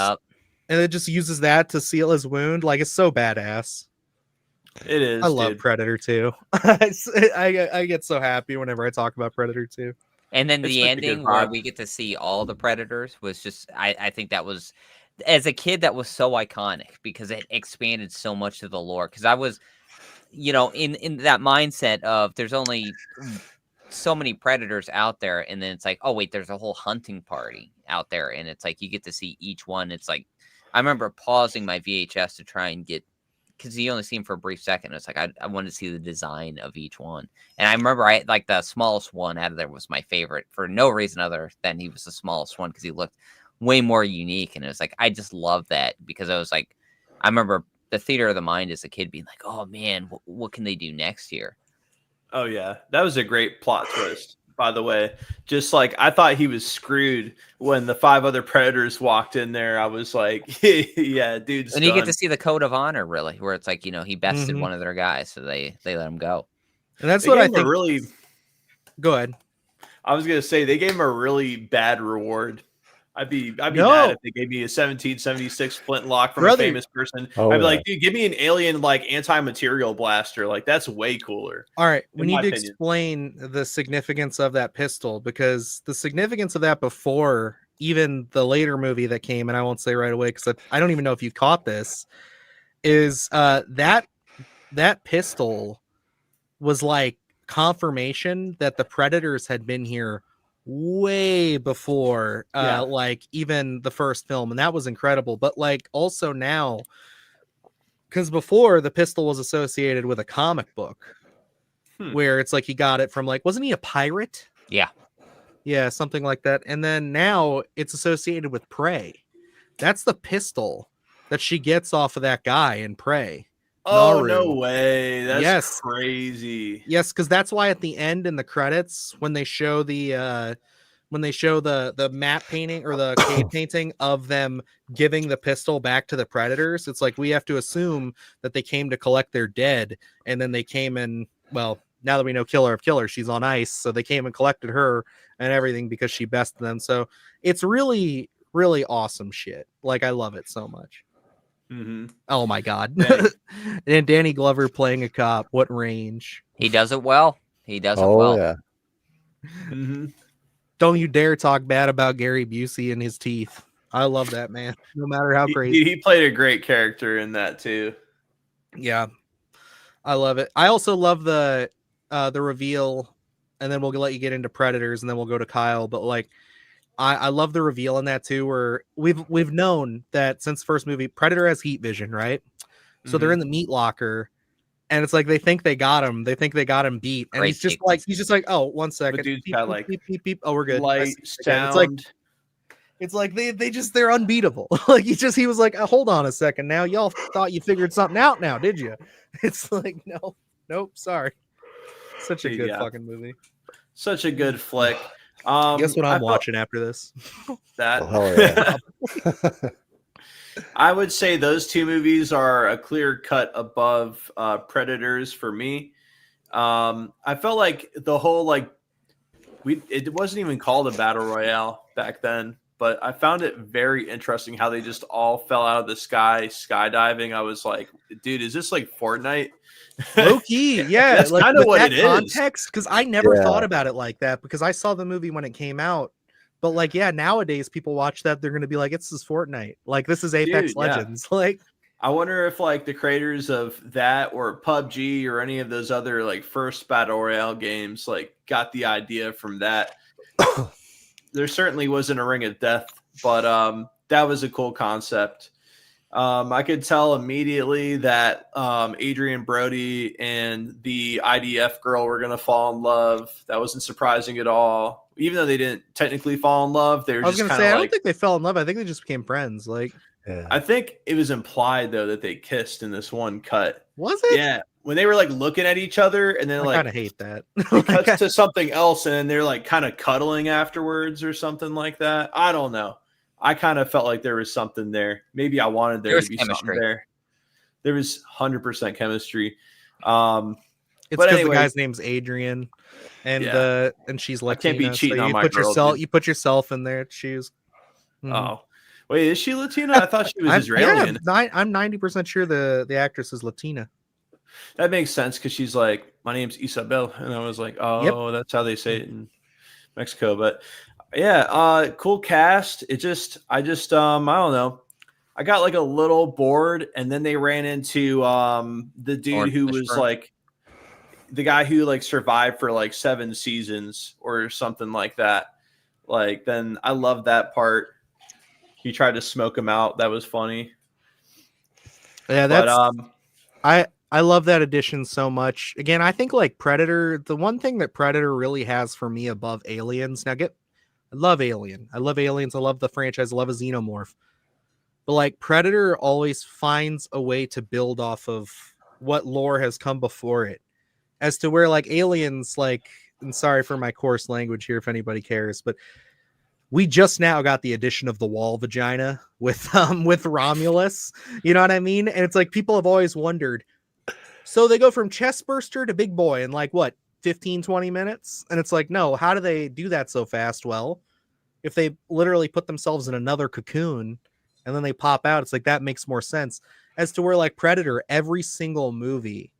it just uses that to seal his wound. Like it's so badass. It is. I love Predator 2. I get so happy whenever I talk about Predator 2. And then the ending where we get to see all the Predators was just, I think that was, as a kid, that was so iconic because it expanded so much of the lore. Because you know, in that mindset of there's only so many predators out there, and then it's like, oh wait, there's a whole hunting party out there, and it's like you get to see each one. It's like I remember pausing my VHS to try and get, because you only see him for a brief second. It's like I wanted to see the design of each one, and I remember I like the smallest one out of there was my favorite for no reason other than he was the smallest one because he looked way more unique, and it was like I just love that because I was like, I remember the theater of the mind as a kid being like, oh man, what can they do next year? Oh yeah, that was a great plot twist, by the way. Just like I thought he was screwed when the 5 other predators walked in there. I was like, yeah, dude's And you get done. to see the code of honor, really, where it's like, you know, he bested one of their guys, so they let him go. And that's They what I gave him think. really. Go ahead. I was gonna say they gave him a really bad reward. I'd be No. mad if they gave me a 1776 flintlock from Brother. a famous person. Oh, I'd be yeah. like, dude, give me an alien like anti-material blaster. Like that's way cooler. All right, we in need my to opinion. explain the significance of that pistol, because the significance of that before even the later movie that came, and I won't say right away because I don't even know if you caught this, is that pistol was like confirmation that the predators had been here way before Yeah. like even the first film, and that was incredible. But like also now, because before the pistol was associated with a comic book where it's like he got it from, like, wasn't he a pirate? Yeah, something like that. And then now it's associated with Prey. That's the pistol that she gets off of that guy in Prey. Oh, Naru. no way. That's Yes. crazy. Yes, because that's why at the end in the credits, when they show the matte painting or the cave painting of them giving the pistol back to the predators, it's like we have to assume that they came to collect their dead, and then they came and, well, now that we know Killer of Killers, she's on ice, so they came and collected her and everything because she bested them. So it's really, really awesome shit. Like, I love it so much. Mm-hmm. Oh my god. Dang. And Danny Glover playing a cop, what range. He does it well. He does it Oh well. yeah. Mm-hmm. Don't you dare talk bad about Gary Busey and his teeth. I love that man, no matter how crazy. He played a great character in that too. Yeah, I love it. I also love the reveal, and then we'll let you get into Predators, and then we'll go to Kyle. But like, I love the reveal in that too, where we've known that since the first movie, Predator has heat vision, right? So they're in the meat locker, and it's like they think they got him. They think they got him beat, and Great he's just sequence. like, oh, 1 second. The dude's Beep, got beep, like beep, beep, beep. Oh, we're good. I light, see you again. sound. It's like they're unbeatable. Like he was like, hold on a second now. Y'all thought you figured something out now, did you? It's like, nope, sorry. Such a good fucking movie. Such a good flick. Guess what I'm I watching after this? That Oh, hell yeah. I would say those two movies are a clear cut above Predators for me. I felt like the whole it wasn't even called a battle royale back then, but I found it very interesting how they just all fell out of the sky skydiving. I was like, dude, is this like Fortnite? Low key, yeah. That's like, kind of with what that it is. context, because I never Yeah. thought about it like that, because I saw the movie when it came out. But like, yeah, nowadays people watch that, they're gonna be like, "This is Fortnite. Like, this is Apex Dude, yeah. Legends." Like, I wonder if like the creators of that or PUBG or any of those other like first battle royale games like got the idea from that. There certainly wasn't a Ring of Death, but that was a cool concept. I could tell immediately that Adrian Brody and the IDF girl were going to fall in love. That wasn't surprising at all. Even though they didn't technically fall in love, they were I was just gonna kind say, of I like. don't think they fell in love. I think they just became friends. Like, Yeah. I think it was implied though that they kissed in this one cut. was it? Yeah, when they were like looking at each other, and then I like kind of hate that. it cuts to something else, and then they're like kind of cuddling afterwards or something like that. I don't know. I kind of felt like there was something there. Maybe I wanted there There to was be chemistry. something there. There was 100% chemistry. It's But because anyway, the guy's name's Adrian, and Yeah. and she's I Latina. can't be cheating so on you my put girl, yourself, dude. you put yourself in their shoes. Mhm. Oh, wait, is she Latina? I thought she was Israeli. I'm 90% sure the actress is Latina. That makes sense because she's like, my name's Isabel, and I was like, oh, that's how they say it in Mexico. But yeah, cool cast. I don't know. I got like a little bored, and then they ran into the dude who was like the guy who like survived for like 7 seasons or something like that. Like, then I love that part. He tried to smoke him out. That was funny. Yeah, that's I love that addition so much. Again, I think like Predator, the one thing that Predator really has for me above Aliens. Now I love Alien. I love Aliens. I love the franchise. I love a Xenomorph. But like Predator always finds a way to build off of what lore has come before it. As to where like Aliens, like, and sorry for my coarse language here if anybody cares, but we just now got the addition of the wall vagina with Romulus. You know what I mean? And it's like people have always wondered. So they go from chest burster to big boy in like what, 15, 20 minutes? And it's like, no, how do they do that so fast? Well, if they literally put themselves in another cocoon and then they pop out, it's like that makes more sense. As to where like Predator, every single movie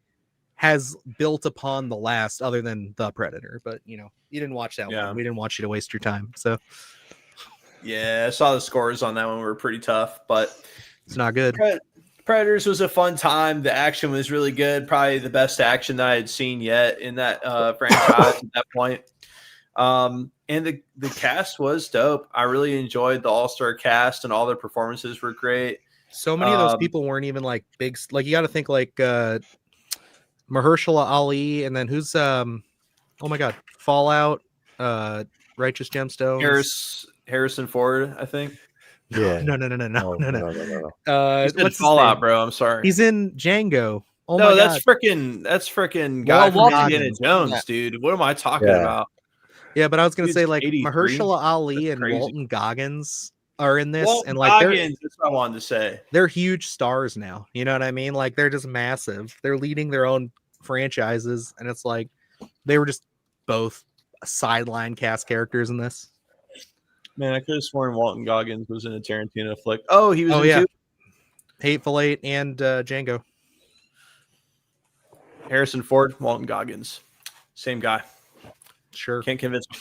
has built upon the last, other than the Predator. But you know, you didn't watch that one. We didn't want you to waste your time. So yeah, I saw the scores on that one were pretty tough, but it's not good. Predators was a fun time. The action was really good. Probably the best action that I had seen yet in that franchise at that point. And the cast was dope. I really enjoyed the all-star cast, and all their performances were great. So many of those people weren't even like big. Like you got to think like Mahershala Ali, and then who's oh my god, Fallout, Righteous Gemstones, Harrison Ford, I think. Yeah. No. He's in Fallout, bro. I'm sorry. He's in Django. Oh no, my that's god. freaking guy from Indiana Jones, dude. What am I talking about? Yeah, but I was gonna say like 83? Mahershala Ali and Walton Goggins are in this, Walton and like Goggins, that's what I wanted to say. They're huge stars now. You know what I mean? Like they're just massive. They're leading their own franchises, and it's like they were just both sideline cast characters in this. Man, I could have sworn Walton Goggins was in a Tarantino flick. Oh, he was in two? Hateful Eight and Django. Harrison Ford, Walton Goggins. Same guy. Sure. Can't convince me.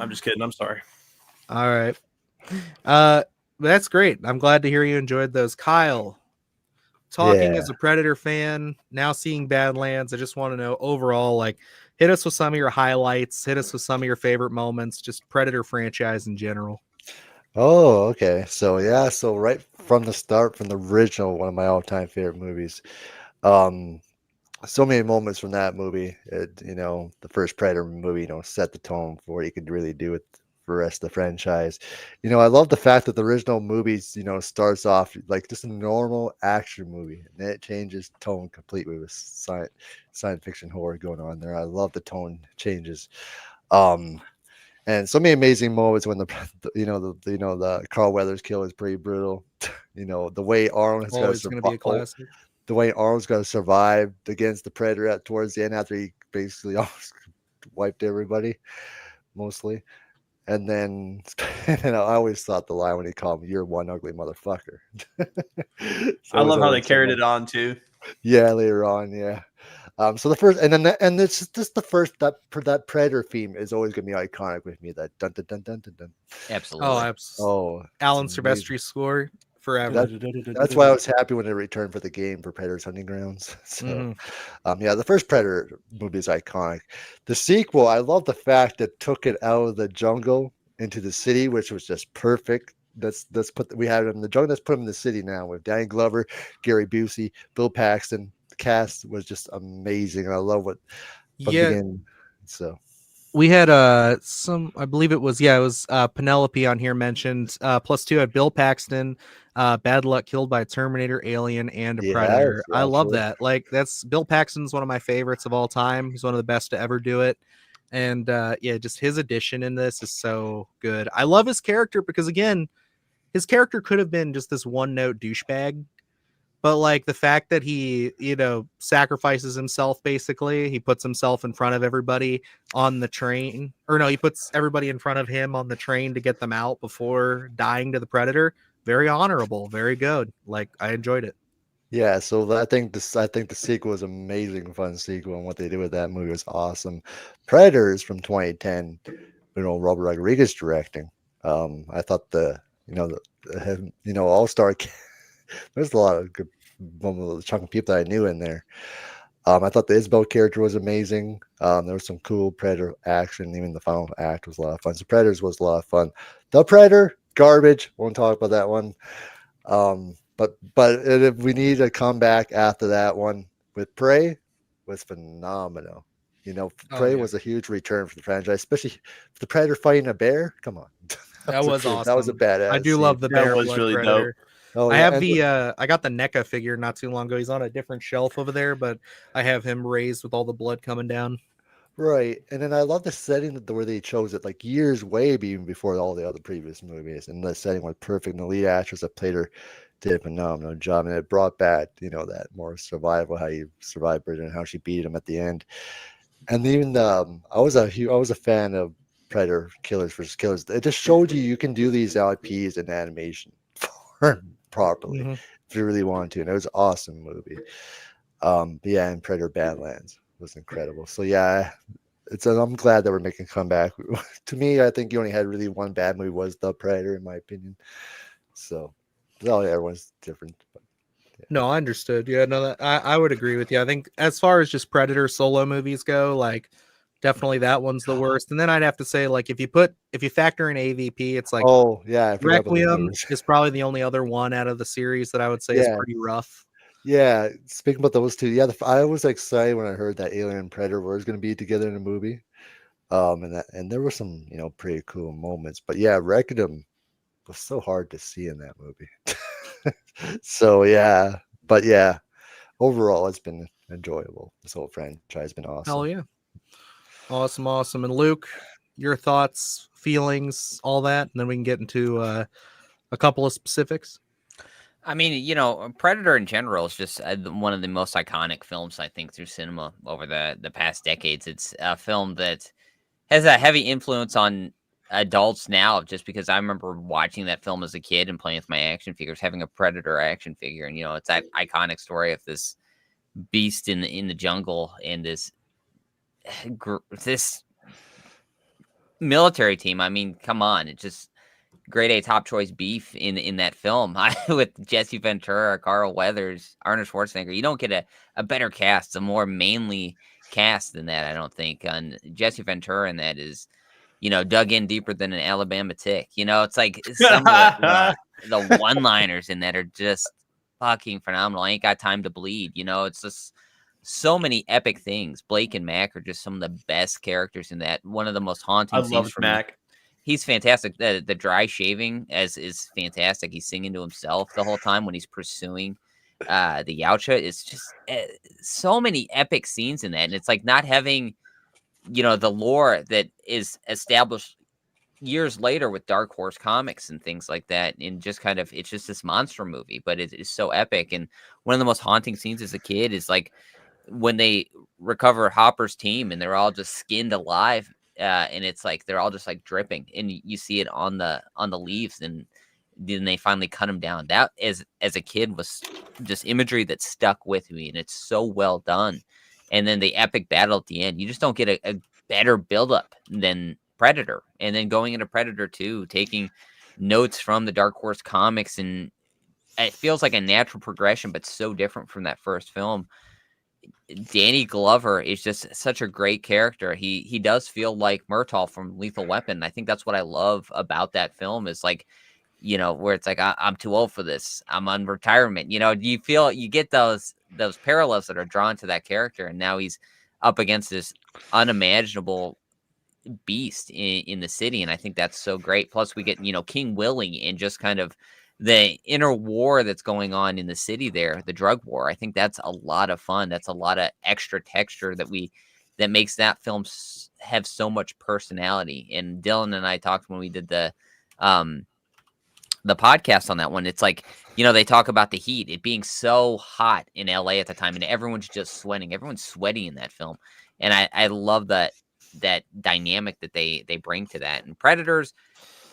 I'm just kidding. I'm sorry. All right. That's great. I'm glad to hear you enjoyed those. Kyle, talking as a Predator fan, now seeing Badlands, I just want to know overall, like, hit us with some of your highlights, hit us with some of your favorite moments, just Predator franchise in general. Oh, okay. So yeah, so right from the start, from the original, one of my all-time favorite movies. So many moments from that movie. The first Predator movie, set the tone for what you could really do with the rest of the franchise. I love the fact that the original movies, starts off like just a normal action movie, and then it changes tone completely with science fiction horror going on there. I love the tone changes. And so many amazing moments when the Carl Weathers kill is pretty brutal. The way Arnold's gonna be a classic. The way Arnold's going to survive against the Predator towards the end after he basically almost wiped everybody, mostly. And then I always thought the line when he called him, "You're one ugly motherfucker." I love how they carried it on too. Yeah, later on, yeah. So the first, and it's just the first that Predator theme is always going to be iconic with me. That dun dun dun dun dun dun. Absolutely. Oh, absolutely. Oh, Alan Silvestri's score. Forever. That's why I was happy when it returned for the game for Predator's Hunting Grounds. So, the first Predator movie is iconic. The sequel, I love the fact that took it out of the jungle into the city, which was just perfect. We have him in the jungle. Let's put him in the city now with Danny Glover, Gary Busey, Bill Paxton. The cast was just amazing, and I love what from the beginning. So. We had I believe it was Penelope on here mentioned +2 had Bill Paxton, Bad Luck Killed by a Terminator, Alien, and a Predator. I love that. Like that's Bill Paxton's one of my favorites of all time. He's one of the best to ever do it. And just his addition in this is so good. I love his character because again, his character could have been just this one-note douchebag. But like the fact that he, sacrifices himself, basically, he puts himself in front of everybody on the train, or no, he puts everybody in front of him on the train to get them out before dying to the Predator. Very honorable, very good. Like I enjoyed it. Yeah, so I think the sequel is amazing, fun sequel, and what they did with that movie was awesome. Predators from 2010, Robert Rodriguez directing. I thought the all-star. There's a lot of good chunk of people that I knew in there. I thought the Isabel character was amazing. There was some cool Predator action. Even the final act was a lot of fun. So Predators was a lot of fun. The Predator, garbage. Won't talk about that one. But if we need a comeback after that one with Prey, was phenomenal. Prey was a huge return for the franchise, especially the Predator fighting a bear. Come on, that was awesome. That was a badass. I do love the bear. That was really Predator. Dope. Oh, I have I got the NECA figure not too long ago. He's on a different shelf over there, but I have him raised with all the blood coming down. Right, and then I love the setting where they chose it, like years way even before all the other previous movies, and the setting was perfect. And the lead actress that played her did a phenomenal job, and it brought back, that more survival, how you survived Britain, and how she beat him at the end. And even I was a fan of Predator Killers vs. Killers. It just showed you can do these IPs in animation properly if you really want to, and it was an awesome movie. And Predator Badlands was incredible. So yeah, I'm glad that we're making a comeback. To me, I think you only had really one bad movie, was The Predator, in my opinion. So everyone's different. But, yeah. No, I understood. Yeah, no, I would agree with you. I think as far as just Predator solo movies go, like definitely that one's the worst. And then I'd have to say, like, if you factor in AVP, it's like, Requiem is probably the only other one out of the series that I would say is pretty rough. Yeah, speaking about those two, I was excited when I heard that Alien and Predator were going to be together in a movie, and there were some pretty cool moments. But yeah, Requiem was so hard to see in that movie. So yeah, but yeah, overall it's been enjoyable. This whole franchise has been awesome. Hell yeah, awesome. And Luke, your thoughts, feelings, all that, and then we can get into a couple of specifics. I mean, Predator in general is just one of the most iconic films, I think, through cinema over the past decades. It's a film that has a heavy influence on adults now, just because I remember watching that film as a kid and playing with my action figures, having a Predator action figure. And, it's that iconic story of this beast in the jungle and this military team. I mean, come on. It's just grade A top choice beef in that film with Jesse Ventura, Carl Weathers, Arnold Schwarzenegger. You don't get a better cast, a more manly cast than that, I don't think. And Jesse Ventura in that is, dug in deeper than an Alabama tick. It's like some of the one-liners in that are just fucking phenomenal. I ain't got time to bleed. It's just so many epic things. Blake and Mac are just some of the best characters in that. One of the most haunting scenes for Mac. Me. He's fantastic. The dry shaving is fantastic. He's singing to himself the whole time when he's pursuing the Yautja. It's just so many epic scenes in that. And it's like not having, the lore that is established years later with Dark Horse Comics and things like that. And just kind of, it's just this monster movie, but it is so epic. And one of the most haunting scenes as a kid is like when they recover Hopper's team and they're all just skinned alive. And it's like they're all just like dripping, and you see it on the leaves, and then they finally cut them down. That as a kid was just imagery that stuck with me, and it's so well done. And then the epic battle at the end, you just don't get a better buildup than Predator. And then going into Predator 2, taking notes from the Dark Horse comics, and it feels like a natural progression, but so different from that first film. Danny Glover is just such a great character. He does feel like Murtaugh from Lethal Weapon. I think that's what I love about that film is like, where it's like, I'm too old for this. I'm on retirement. You get those parallels that are drawn to that character. And now he's up against this unimaginable beast in the city. And I think that's so great. Plus we get, King Willie and just kind of the inner war that's going on in the city there, the drug war. I think that's a lot of fun. That's a lot of extra texture that makes that film have so much personality. And Dylan and I talked when we did the podcast on that one. It's like, they talk about the heat, it being so hot in LA at the time, and everyone's just sweating. Everyone's sweaty in that film. And I love that dynamic that they bring to that. And Predators,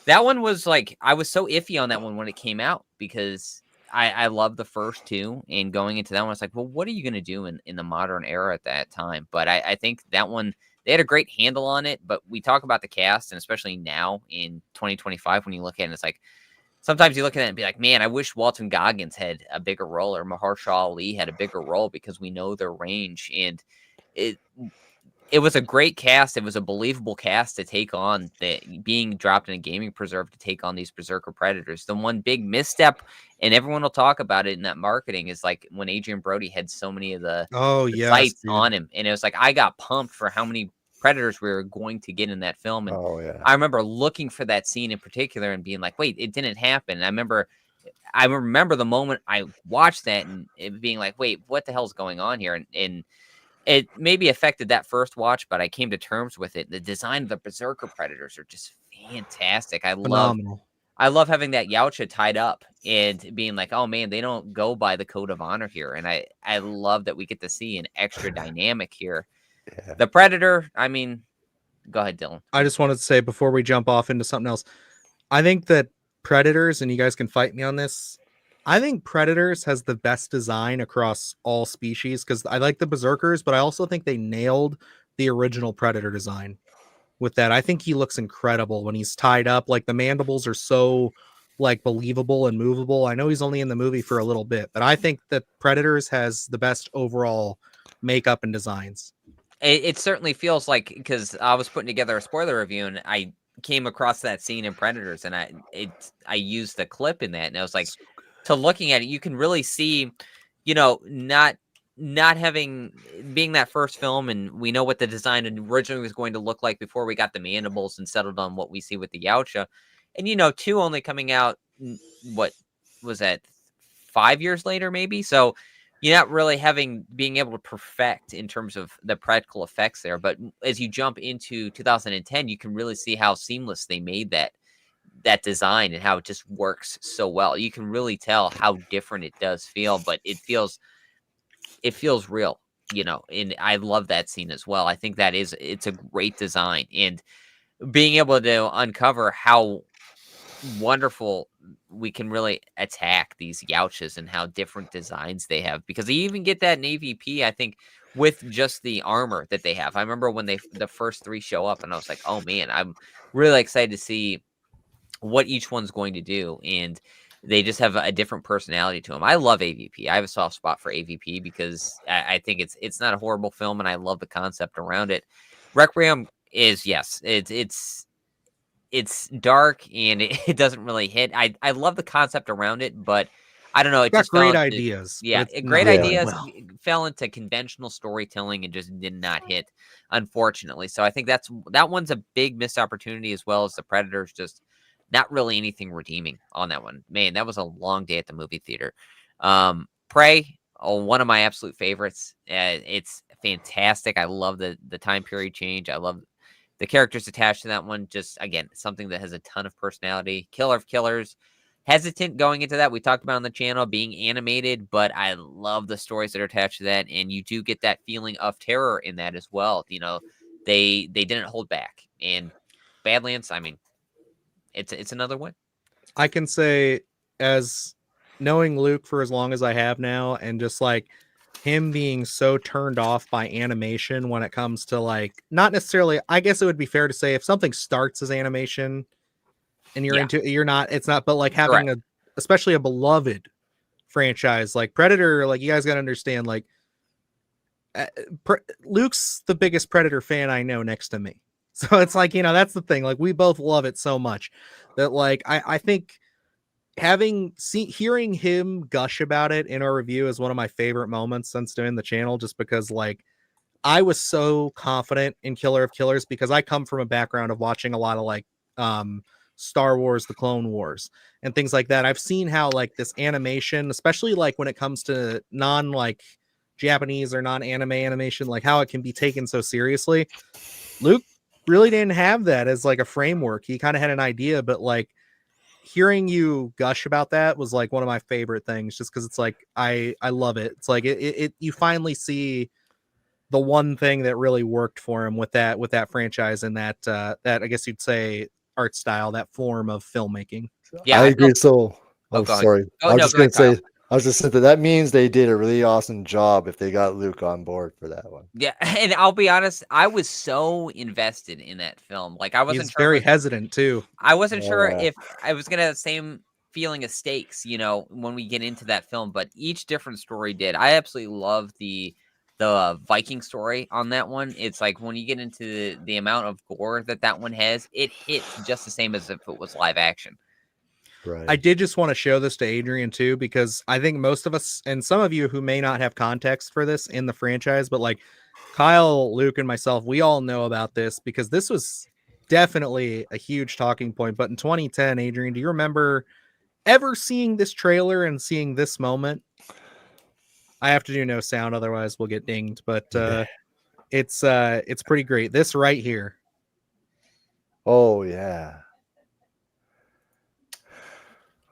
that one was like, I was so iffy on that one when it came out because I love the first two, and going into that one, I was like, well, what are you going to do in the modern era at that time? But I think that one, they had a great handle on it, but we talk about the cast, and especially now in 2025, when you look at it, it's like, sometimes you look at it and be like, man, I wish Walton Goggins had a bigger role or Mahershala Ali had a bigger role, because we know their range. And it it was a great cast. It was a believable cast to take on being dropped in a gaming preserve to take on these berserker predators. The one big misstep, and everyone will talk about it in that marketing, is like when Adrian Brody had so many of the yes, sights dude. on him, and it was like I got pumped for how many predators we were going to get in that film. And Oh yeah. I remember looking for that scene in particular and being like, wait, it didn't happen. And I remember the moment I watched that and it being like, wait, what the hell's going on here? And it maybe affected that first watch, but I came to terms with it. The design of the berserker predators are just fantastic. Phenomenal. I love having that Yautja tied up and being like, oh man, they don't go by the code of honor here. And I love that we get to see an extra dynamic here. Yeah. The predator, I mean, go ahead, Dylan. I just wanted to say before we jump off into something else, I think that Predators, and you guys can fight me on this, I think Predators has the best design across all species, because I like the Berserkers, but I also think they nailed the original Predator design with that. I think he looks incredible when he's tied up. Like the mandibles are so like believable and movable. I know he's only in the movie for a little bit, but I think that Predators has the best overall makeup and designs. It certainly feels like, because I was putting together a spoiler review and I came across that scene in Predators, and I used the clip in that, and I was like, to looking at it, you can really see, not having being that first film, and we know what the design originally was going to look like before we got the mandibles and settled on what we see with the Yautja. And 2 only coming out, what was that, 5 years later maybe? So you're not really being able to perfect in terms of the practical effects there. But as you jump into 2010, you can really see how seamless they made that design and how it just works so well. You can really tell how different it does feel, but it feels real, and I love that scene as well. I think it's a great design, and being able to uncover how wonderful we can really attack these Yautjas and how different designs they have, because you even get that in AVP, I think, with just the armor that they have. I remember when the first 3 show up, and I was like, oh man, I'm really excited to see what each one's going to do, and they just have a different personality to them. I love AVP. I have a soft spot for AVP because I think it's not a horrible film, and I love the concept around it. Requiem is, yes, it's dark and it doesn't really hit. I love the concept around it, but I don't know. It Got just great ideas. Yeah, great ideas. Fell into conventional storytelling and just did not hit, unfortunately. So I think that one's a big missed opportunity, as well as the Predators. Just not really anything redeeming on that one. Man, that was a long day at the movie theater. Prey, one of my absolute favorites. It's fantastic. I love the time period change. I love the characters attached to that one. Just, again, something that has a ton of personality. Killer of Killers. Hesitant going into that. We talked about on the channel being animated, but I love the stories that are attached to that. And you do get that feeling of terror in that as well. They didn't hold back. And Badlands, I mean, it's another one. I can say, as knowing Luke for as long as I have now, and just like him being so turned off by animation when it comes to, like, not necessarily, I guess it would be fair to say if something starts as animation and it's not, but like having especially a beloved franchise like Predator, like, you guys got to understand, like, Luke's the biggest Predator fan I know next to me. So it's like, that's the thing. Like, we both love it so much that, like, I think hearing him gush about it in our review is one of my favorite moments since doing the channel, just because, like, I was so confident in Killer of Killers because I come from a background of watching a lot of, like, Star Wars, the Clone Wars, and things like that. I've seen how, like, this animation, especially like when it comes to like Japanese or non-anime animation, like how it can be taken so seriously. Luke really didn't have that as like a framework. He kind of had an idea, but, like, hearing you gush about that was like one of my favorite things, just because it's like I love it. It's like it you finally see the one thing that really worked for him with that franchise and that I guess you'd say art style, that form of filmmaking. Yeah, I agree. Sorry. I was just gonna say, that means they did a really awesome job if they got Luke on board for that one. Yeah, and I'll be honest, I was so invested in that film. Like, I wasn't He's very hesitant too. I wasn't sure if I was gonna have the same feeling of stakes, you know, when we get into that film, but each different story did. I absolutely love the Viking story on that one. It's like when you get into the amount of gore that one has, it hits just the same as if it was live action. Right. I did just want to show this to Adrian too, because I think most of us, and some of you who may not have context for this in the franchise, but like Kyle, Luke, and myself, we all know about this because this was definitely a huge talking point. But in 2010, Adrian, do you remember ever seeing this trailer and seeing this moment? I have to do no sound, otherwise we'll get dinged. But it's pretty great. This right here. Oh yeah.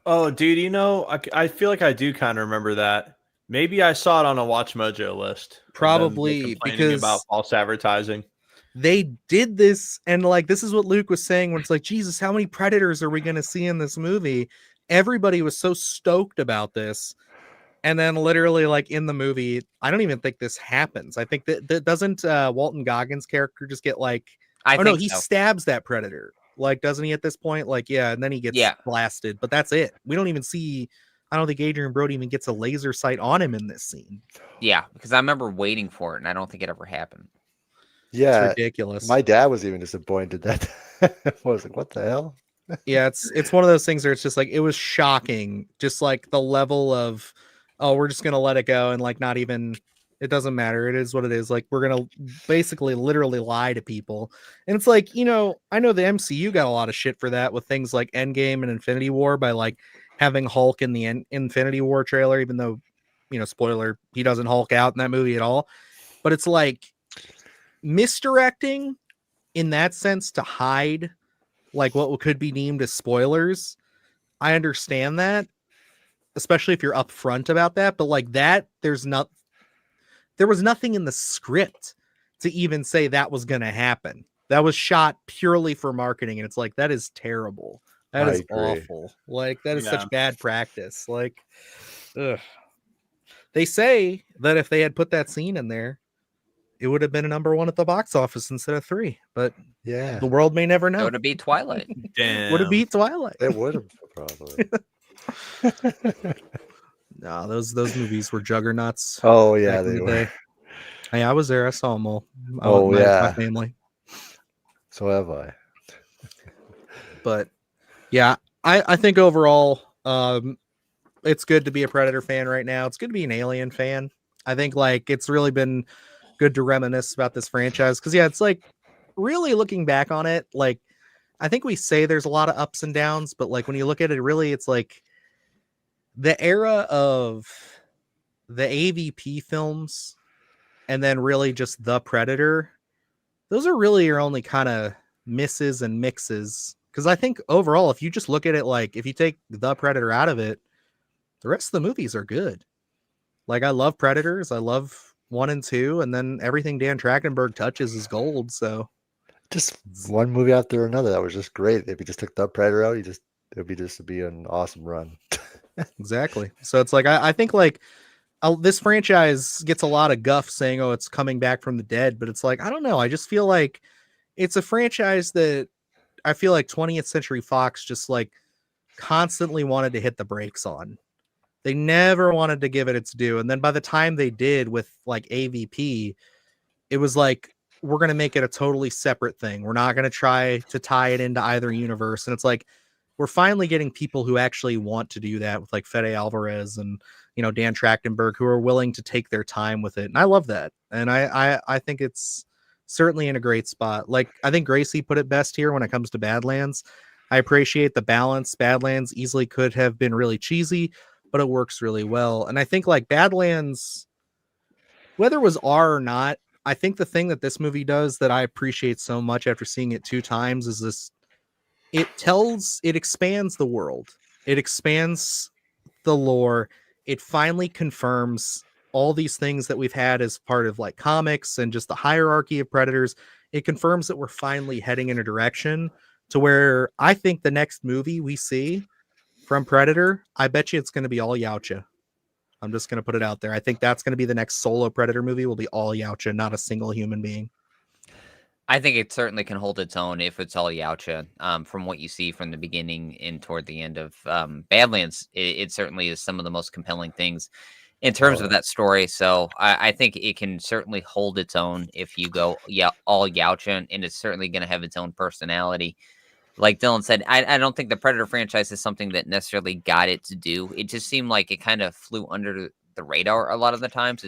Oh, dude, you know, I feel like I do kind of remember that. Maybe I saw it on a Watch Mojo list. Probably complaining about because false advertising. they did this, and like this is what Luke was saying when it's like, Jesus, how many predators are we going to see in this movie? Everybody was so stoked about this. And then literally like in the movie, I don't even think this happens. I think that doesn't Walton Goggins' character just get like, he stabs that predator. Like, doesn't he at this point? Like, yeah, and then he gets blasted, but that's it. We don't even see, I don't think Adrian Brody even gets a laser sight on him in this scene. Yeah, because I remember waiting for it, and I don't think it ever happened. Yeah. It's ridiculous. My dad was even disappointed that I was like, what the hell? Yeah, it's one of those things where it's just like, it was shocking. Just like the level of, oh, we're just going to let it go and like not even, it doesn't matter. It is what it is. Like, we're going to basically literally lie to people. And it's like, you know, I know the MCU got a lot of shit for that with things like Endgame and Infinity War by like having Hulk in the Infinity War trailer, even though, you know, spoiler, he doesn't Hulk out in that movie at all. But it's like misdirecting in that sense to hide like what could be deemed as spoilers. I understand that, especially if you're upfront about that, but like that, there was nothing in the script to even say that was going to happen. That was shot purely for marketing. And it's like, that is terrible. That is awful. Like, that is such bad practice. Like, ugh. They say that if they had put that scene in there, it would have been a #1 at the box office instead of 3. But yeah, the world may never know. It would have beat Twilight. Damn. Would have beat Twilight. It would have probably. No, those movies were juggernauts. Oh yeah, they were. Hey, I was there. I saw them all. My family. So have I. But yeah, I think overall, it's good to be a Predator fan right now. It's good to be an Alien fan. I think like it's really been good to reminisce about this franchise because it's like really looking back on it, like I think we say there's a lot of ups and downs, but like when you look at it, really, it's like the era of the AVP films and then really just the Predator. Those are really your only kind of misses and mixes. Because I think overall, if you just look at it, like if you take the Predator out of it, the rest of the movies are good. Like I love Predators. I love 1 and 2, and then everything Dan Trachtenberg touches is gold. So just one movie after another that was just great. If you just took the Predator out, it would be an awesome run. Exactly. So it's like I think like this franchise gets a lot of guff saying, "Oh, it's coming back from the dead," but it's like I don't know. I just feel like it's a franchise that I feel like 20th Century Fox just like constantly wanted to hit the brakes on. They never wanted to give it its due. And then by the time they did with like AVP, it was like, we're going to make it a totally separate thing. We're not going to try to tie it into either universe. And it's like, we're finally getting people who actually want to do that with like Fede Alvarez and, you know, Dan Trachtenberg, who are willing to take their time with it. And I love that. And I think it's certainly in a great spot. Like, I think Gracie put it best here when it comes to Badlands. I appreciate the balance. Badlands easily could have been really cheesy, but it works really well. And I think like Badlands, whether it was R or not, I think the thing that this movie does that I appreciate so much after seeing it 2 times is this: it expands the world. It expands the lore. It finally confirms all these things that we've had as part of like comics and just the hierarchy of Predators. It confirms that we're finally heading in a direction to where I think the next movie we see from Predator, I bet you it's going to be all Yautja. I'm just going to put it out there. I think that's going to be the next solo Predator movie, will be all Yautja, not a single human being. I think it certainly can hold its own if it's all Yautja. From what you see from the beginning and toward the end of Badlands, it certainly is some of the most compelling things in terms of Oh, that story. So I think it can certainly hold its own if you go all Yautja, and it's certainly going to have its own personality. Like Dylan said, I don't think the Predator franchise is something that necessarily got it to do. It just seemed like it kind of flew under the radar a lot of the times.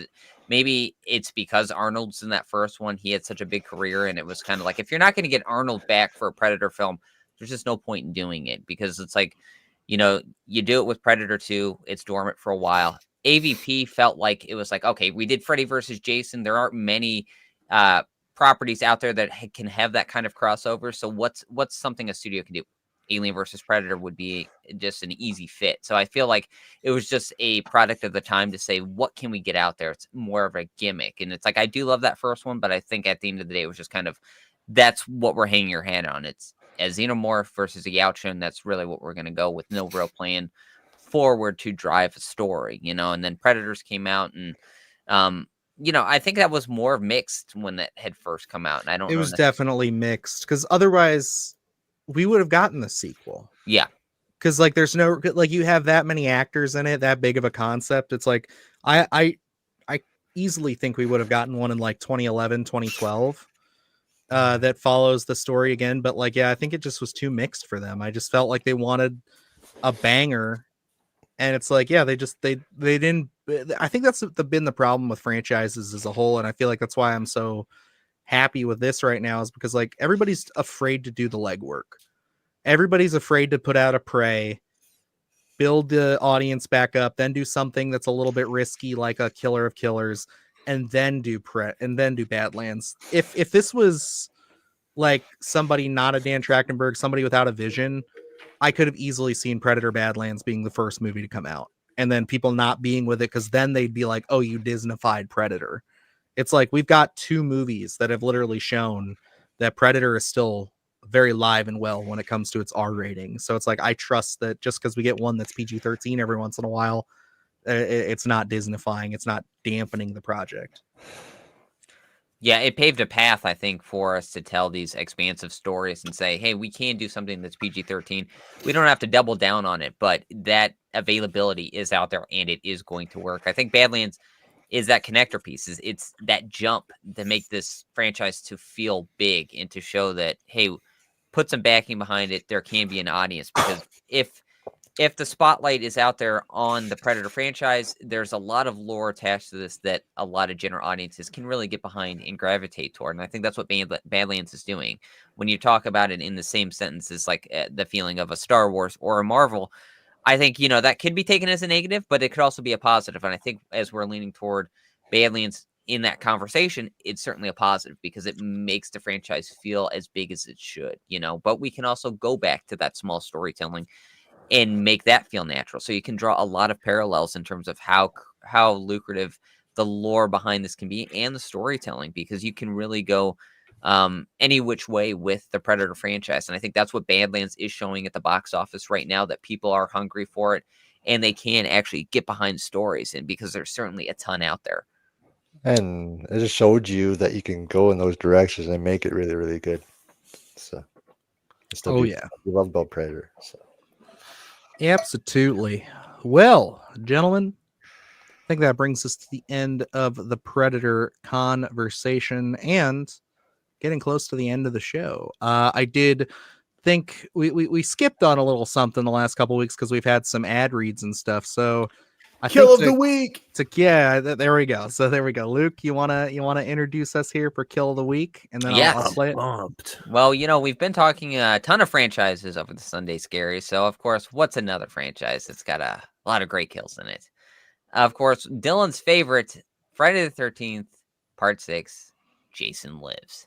Maybe it's because Arnold's in that first one. He had such a big career, and it was kind of like, if you're not going to get Arnold back for a Predator film, there's just no point in doing it, because it's like, you do it with Predator 2, it's dormant for a while. AVP felt like it was like, okay, we did Freddy versus Jason. There aren't many uh, properties out there that can have that kind of crossover. So what's something a studio can do? Alien versus Predator would be just an easy fit. So I feel like it was just a product of the time to say, what can we get out there? It's more of a gimmick. And it's like, I do love that first one, but I think at the end of the day, it was just kind of, that's what we're hanging your hand on. It's a xenomorph versus a Yautja, and that's really what we're going to go with. No real plan forward to drive a story, and then Predators came out, and I think that was more mixed when that had first come out, and I don't It know. was definitely mixed, because otherwise we would have gotten the sequel. Yeah. Because like there's no, like, you have that many actors in it, that big of a concept. It's like I easily think we would have gotten one in like 2011, 2012 that follows the story again. But like, yeah, I think it just was too mixed for them. I just felt like they wanted a banger, and it's like, yeah, they didn't. I think that's been the problem with franchises as a whole, and I feel like that's why I'm so happy with this right now, is because like everybody's afraid to do the legwork. Everybody's afraid to put out a Prey, build the audience back up, then do something that's a little bit risky, like a Killer of Killers, and then do Badlands. If this was like somebody not a Dan Trachtenberg, somebody without a vision, I could have easily seen Predator Badlands being the first movie to come out, and then people not being with it, because then they'd be like, oh, you Disneyfied Predator. It's like, we've got 2 movies that have literally shown that Predator is still very live and well when it comes to its R rating. So it's like, I trust that just because we get one that's PG-13 every once in a while, it's not Disneyfying, it's not dampening the project. Yeah, it paved a path, I think, for us to tell these expansive stories and say, hey, we can do something that's PG-13. We don't have to double down on it, but that availability is out there, and it is going to work. I think Badlands is that connector piece. It's that jump to make this franchise to feel big and to show that, hey, put some backing behind it, there can be an audience. Because if the spotlight is out there on the Predator franchise, there's a lot of lore attached to this that a lot of general audiences can really get behind and gravitate toward. And I think that's what Badlands is doing. When you talk about it in the same sentence as like the feeling of a Star Wars or a Marvel, I think, that could be taken as a negative, but it could also be a positive. And I think as we're leaning toward Badlands in that conversation, it's certainly a positive, because it makes the franchise feel as big as it should, but we can also go back to that small storytelling and make that feel natural. So you can draw a lot of parallels in terms of how lucrative the lore behind this can be, and the storytelling, because you can really go any which way with the Predator franchise. And I think that's what Badlands is showing at the box office right now, that people are hungry for it, and they can actually get behind stories, and because there's certainly a ton out there. And it just showed you that you can go in those directions and make it really, really good. So, Yeah, we love about Predator. So. Absolutely. Well, gentlemen, I think that brings us to the end of the Predator conversation, and getting close to the end of the show. I did think we skipped on a little something the last couple weeks because we've had some ad reads and stuff. So I Kill think of the week. There we go. So there we go. Luke, you wanna introduce us here for Kill of the Week, and then I'll play it. Bumped. Well, we've been talking a ton of franchises over the Sunday Scary. So, of course, what's another franchise that's got a lot of great kills in it? Of course, Dylan's favorite, Friday the 13th, Part 6, Jason Lives.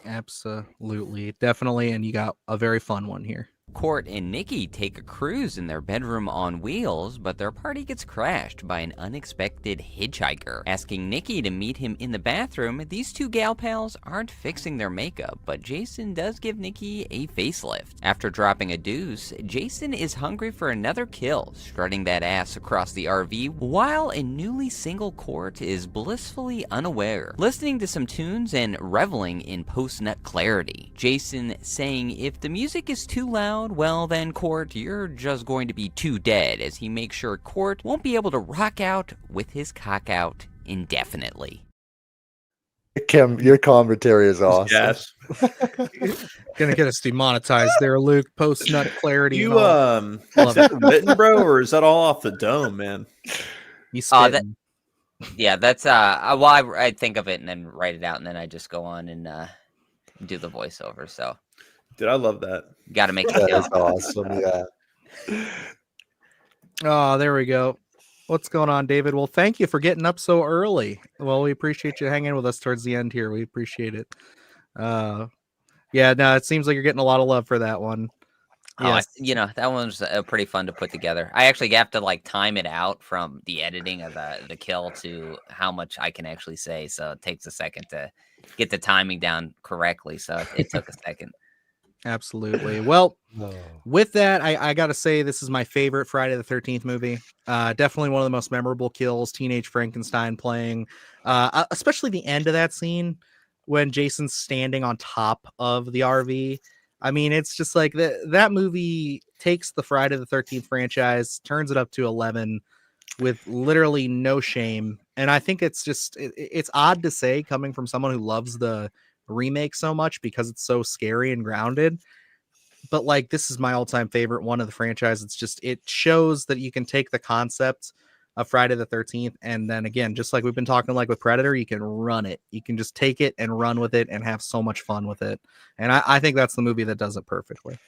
Absolutely. Definitely. And you got a very fun one here. Court and Nikki take a cruise in their bedroom on wheels, but their party gets crashed by an unexpected hitchhiker. Asking Nikki to meet him in the bathroom, these two gal pals aren't fixing their makeup, but Jason does give Nikki a facelift. After dropping a deuce, Jason is hungry for another kill, strutting that ass across the RV, while a newly single Court is blissfully unaware, listening to some tunes and reveling in post-nut clarity. Jason saying, if the music is too loud, well then Court, you're just going to be too dead, as he makes sure Court won't be able to rock out with his cock out indefinitely. Kim, your commentary is awesome. Yes. Gonna get us demonetized there, Luke. Post nut clarity. You Love is that written, bro, or is that all off the dome, man? You spitting. Yeah, that's well, I think of it and then write it out, and then I just go on and do the voiceover. So, Dude, I love that. got to make it That count. is awesome. Yeah. Oh, there we go. What's going on, David? Well, thank you for getting up so early. Well, we appreciate you hanging with us towards the end here. We appreciate it. Yeah, no, it seems like you're getting a lot of love for that one. Oh, Yes. that one's pretty fun to put together. I actually have to like time it out from the editing of the kill to how much I can actually say. So it takes a second to get the timing down correctly. So it took a second. Absolutely. Well, Oh. with that, I got to say this is my favorite Friday the 13th movie. Definitely one of the most memorable kills. Teenage Frankenstein playing, especially the end of that scene when Jason's standing on top of the RV. I mean, it's just like that movie takes the Friday the 13th franchise, turns it up to 11 with literally no shame. And I think it's just, it's odd to say coming from someone who loves the remake so much because it's so scary and grounded. But like, this is my all-time favorite one of the franchise. It's just, it shows that you can take the concept of Friday the 13th, and then again, just like we've been talking like with Predator, you can run it. You can just take it and run with it and have so much fun with it. And I think that's the movie that does it perfectly.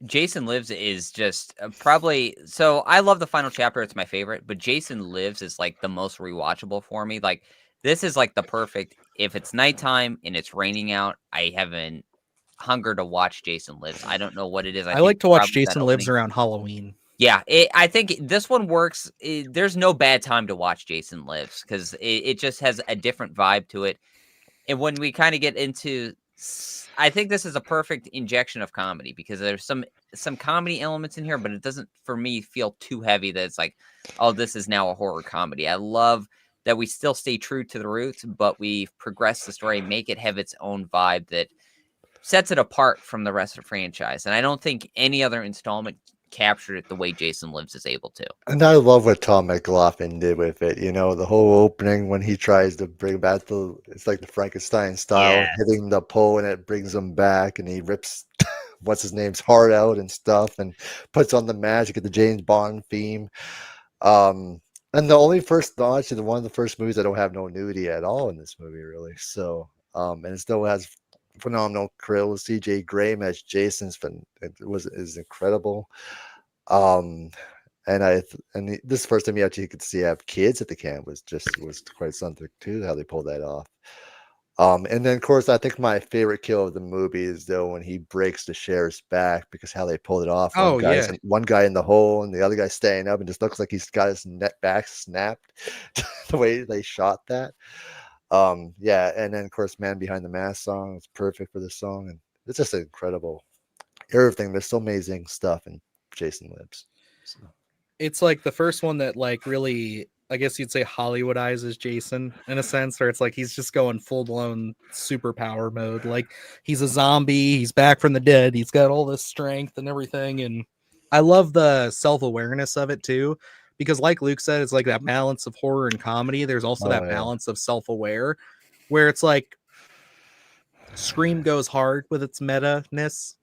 Jason Lives is just probably, so I love the final chapter. It's my favorite, but Jason Lives is like the most rewatchable for me. Like, this is like the perfect, if it's nighttime and it's raining out, I have an hunger to watch Jason Lives. I don't know what it is. I like to watch Jason Lives around Halloween. Yeah, I think this one works. There's no bad time to watch Jason Lives because it just has a different vibe to it. And when we kind of get into, I think this is a perfect injection of comedy because there's some comedy elements in here, but it doesn't, for me, feel too heavy that it's like, oh, this is now a horror comedy. I love that we still stay true to the roots, but we've progressed the story, make it have its own vibe that sets it apart from the rest of the franchise. And I don't think any other installment captured it the way Jason Lives is able to. And I love what Tom McLaughlin did with it. You know, the whole opening when he tries to bring back it's like the Frankenstein style, hitting the pole and it brings him back and he rips what's his name's heart out and stuff and puts on the magic of the James Bond theme. And the only actually one of the first movies that don't have no nudity at all in this movie, really. So, and it still has phenomenal krill. CJ Graham as Jason's is incredible. And this first time you actually could see have kids at the camp was quite something too, how they pulled that off. And then of course I think my favorite kill of the movie is though when he breaks the sheriff's back because how they pulled it off. One guy in the hole and the other guy staying up and just looks like he's got his neck back snapped the way they shot that. Yeah, and then of course Man Behind the Mask song is perfect for this song, and it's just incredible. Everything, there's so amazing stuff in Jason Lives. So. It's like the first one that like really, I guess you'd say Hollywoodizes Jason in a sense, where it's like he's just going full-blown superpower mode. Like he's a zombie, he's back from the dead, he's got all this strength and everything. And I love the self-awareness of it too. Because like Luke said, it's like that balance of horror and comedy. There's also balance of self-aware where it's like Scream goes hard with its meta-ness,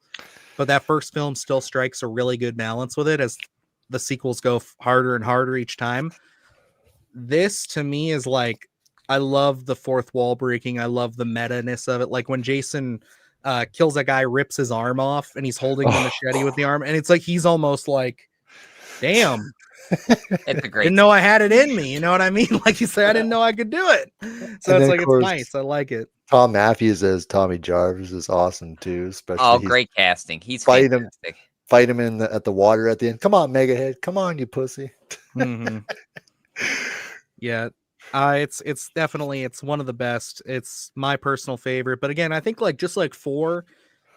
but that first film still strikes a really good balance with it as the sequels go harder and harder each time. This to me is like, I love the fourth wall breaking. I love the meta-ness of it. Like when Jason kills a guy, rips his arm off and he's holding the machete with the arm. And it's like, he's almost like, damn. It's a great. Didn't know I had it in me. You know what I mean? Like you say, I didn't know I could do it. So it's like, it's nice. I like it. Tom Matthews as Tommy Jarvis is awesome too. Especially Oh, he's great casting. He's fighting him, fantastic. fight him at the water at the end. Come on, Megahead. Come on, you pussy. Mhm. Yeah. It's definitely it's one of the best. It's my personal favorite. But again, I think like just like 4,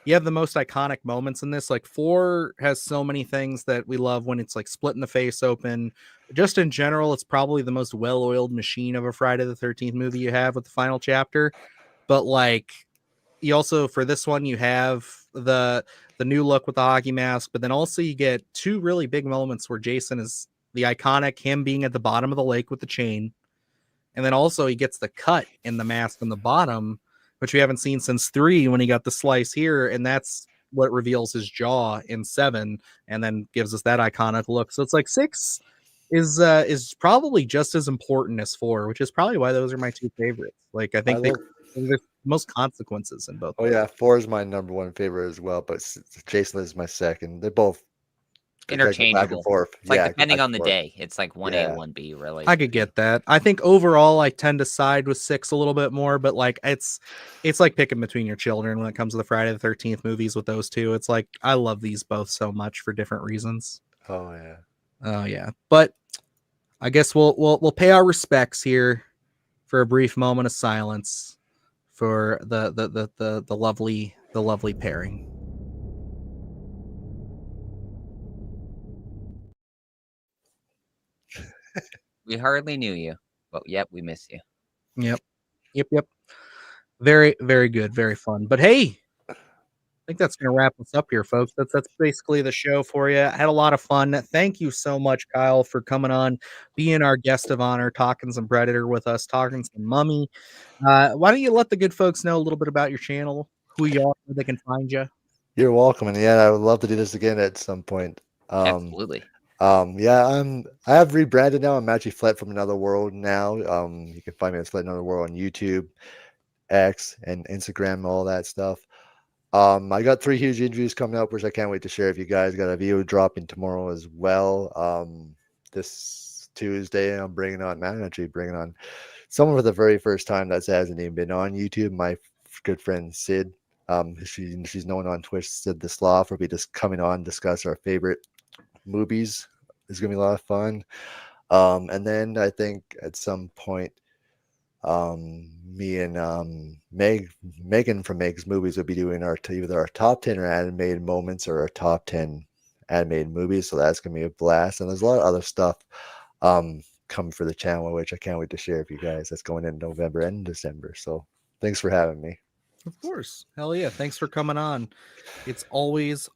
you have the most iconic moments in this. Like 4 has so many things that we love when it's like splitting the face open. Just in general, it's probably the most well-oiled machine of a Friday the 13th movie you have with the final chapter. But like you also for this one you have the new look with the hockey mask, but then also you get 2 really big moments where Jason is the iconic him being at the bottom of the lake with the chain. And then also he gets the cut in the mask on the bottom, which we haven't seen since 3 when he got the slice here. And that's what reveals his jaw in 7 and then gives us that iconic look. So it's like 6 is probably just as important as 4, which is probably why those are my 2 favorites. Like I think love, there's most consequences in both. oh yeah, 4 is my number 1 favorite as well, but Jason is my second. They're both back and Interchangeable. forth. It's like Yeah, depending on the day. It's like 1A, Yeah. 1B, really. I could get that. I think overall I tend to side with 6 a little bit more, but like it's like picking between your children when it comes to the Friday the 13th movies with those 2. It's like I love these both so much for different reasons. Oh yeah. Oh yeah. But I guess we'll pay our respects here for a brief moment of silence for the lovely pairing. We hardly knew you, but yep, we miss you. Yep. Very, very good, very fun. But hey, I think that's going to wrap us up here, folks. That's basically the show for you. I had a lot of fun. Thank you so much, Kyle, for coming on, being our guest of honor, talking some Predator with us, talking some Mummy. Why don't you let the good folks know a little bit about your channel, who you are, where they can find you? You're welcome, and yeah, I would love to do this again at some point. Absolutely. Yeah, I have rebranded now. I'm actually Fled from Another World now. You can find me as Fled Another World on YouTube, X, and Instagram, all that stuff. I got 3 huge interviews coming up, which I can't wait to share with you guys. Got a video dropping tomorrow as well. This Tuesday, I'm actually bringing on someone for the very first time that hasn't even been on YouTube. My good friend Sid. She's known on Twitch, Sid the Sloth, will be just coming on, discuss our favorite movies. It's gonna be a lot of fun. And then I think at some point, me and Megan from Meg's Movies will be doing either our top 10 animated moments or our top 10 animated movies. So that's gonna be a blast. And there's a lot of other stuff coming for the channel, which I can't wait to share with you guys. That's going in November and December. So thanks for having me. Of course. Hell yeah. Thanks for coming on. It's always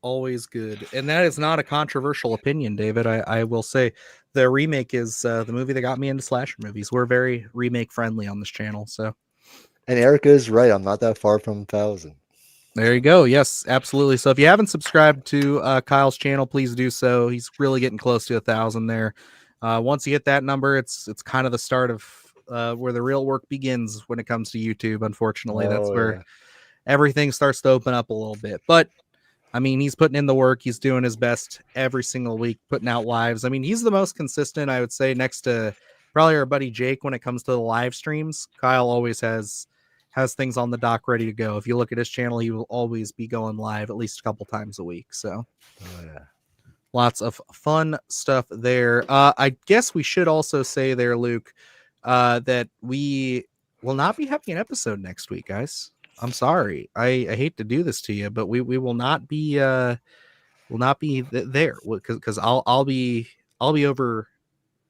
good. And that is not a controversial opinion, David. I will say the remake is the movie that got me into slasher movies. We're very remake friendly on this channel. So, and Erica is right. I'm not that far from 1,000. There you go. Yes, absolutely. So if you haven't subscribed to Kyle's channel, please do so. He's really getting close to 1,000 there. Once you hit that number, it's kind of the start of where the real work begins when it comes to YouTube. Unfortunately, that's where everything starts to open up a little bit. But I mean, he's putting in the work. He's doing his best every single week, putting out lives. I mean, he's the most consistent, I would say, next to probably our buddy Jake when it comes to the live streams. Kyle always has things on the dock ready to go. If you look at his channel, he will always be going live at least a couple times a week. So lots of fun stuff there. I guess we should also say there, Luke, that we will not be having an episode next week, guys. I'm sorry. I hate to do this to you, but we will not be there because I'll be over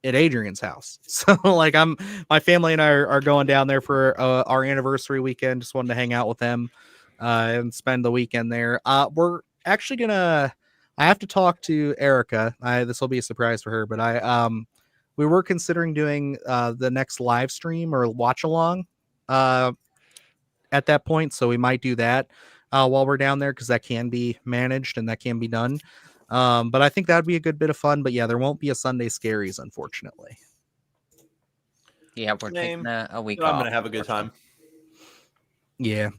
at Adrian's house. So like my family and I are going down there for our anniversary weekend. Just wanted to hang out with them and spend the weekend there. We're actually I have to talk to Erica. This will be a surprise for her, but we were considering doing the next live stream or watch along at that point. So we might do that while we're down there because that can be managed and that can be done. But I think that'd be a good bit of fun. But yeah, there won't be a Sunday Scaries, unfortunately. Yeah, we're taking a week off. I'm gonna have a good time. Yeah,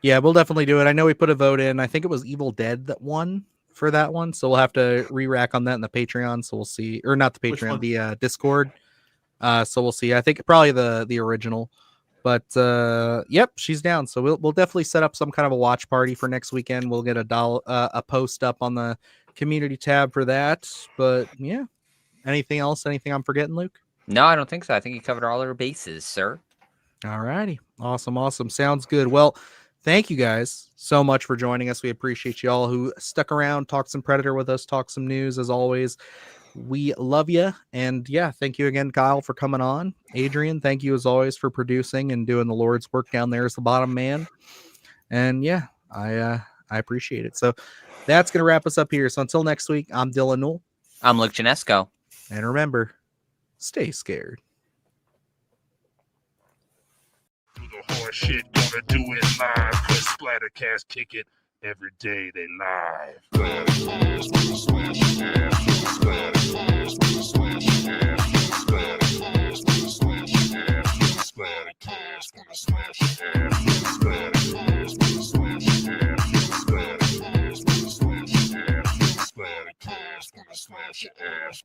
we'll definitely do it. I know we put a vote in. I think it was Evil Dead that won for that one, so we'll have to re-rack on that in the Patreon. So we'll see, or not the Patreon, the Discord. So we'll see. I think probably the original. But yep, she's down. So we'll definitely set up some kind of a watch party for next weekend. We'll get a post up on the community tab for that. But yeah, anything else? Anything I'm forgetting, Luke? No, I don't think so. I think you covered all our bases, sir. All righty. Awesome. Sounds good. Well, thank you guys so much for joining us. We appreciate you all who stuck around, talked some Predator with us, talked some news as always. We love you. And yeah, thank you again, Kyle, for coming on. Adrian, thank you as always for producing and doing the Lord's work down there as the bottom man. And yeah, I appreciate it. So that's going to wrap us up here. So until next week, I'm Dylan Newell. I'm Luke Janesco. And remember, stay scared. Do the horse shit, gonna do it live. Cause Splattercast kick it every day they live. Splattercast, slash ass. Splattercast, slash ass. Splattercast, slash ass. Splattercast, slash ass. Splattercast, slash ass. Splattercast, slash ass. Splattercast, slash ass.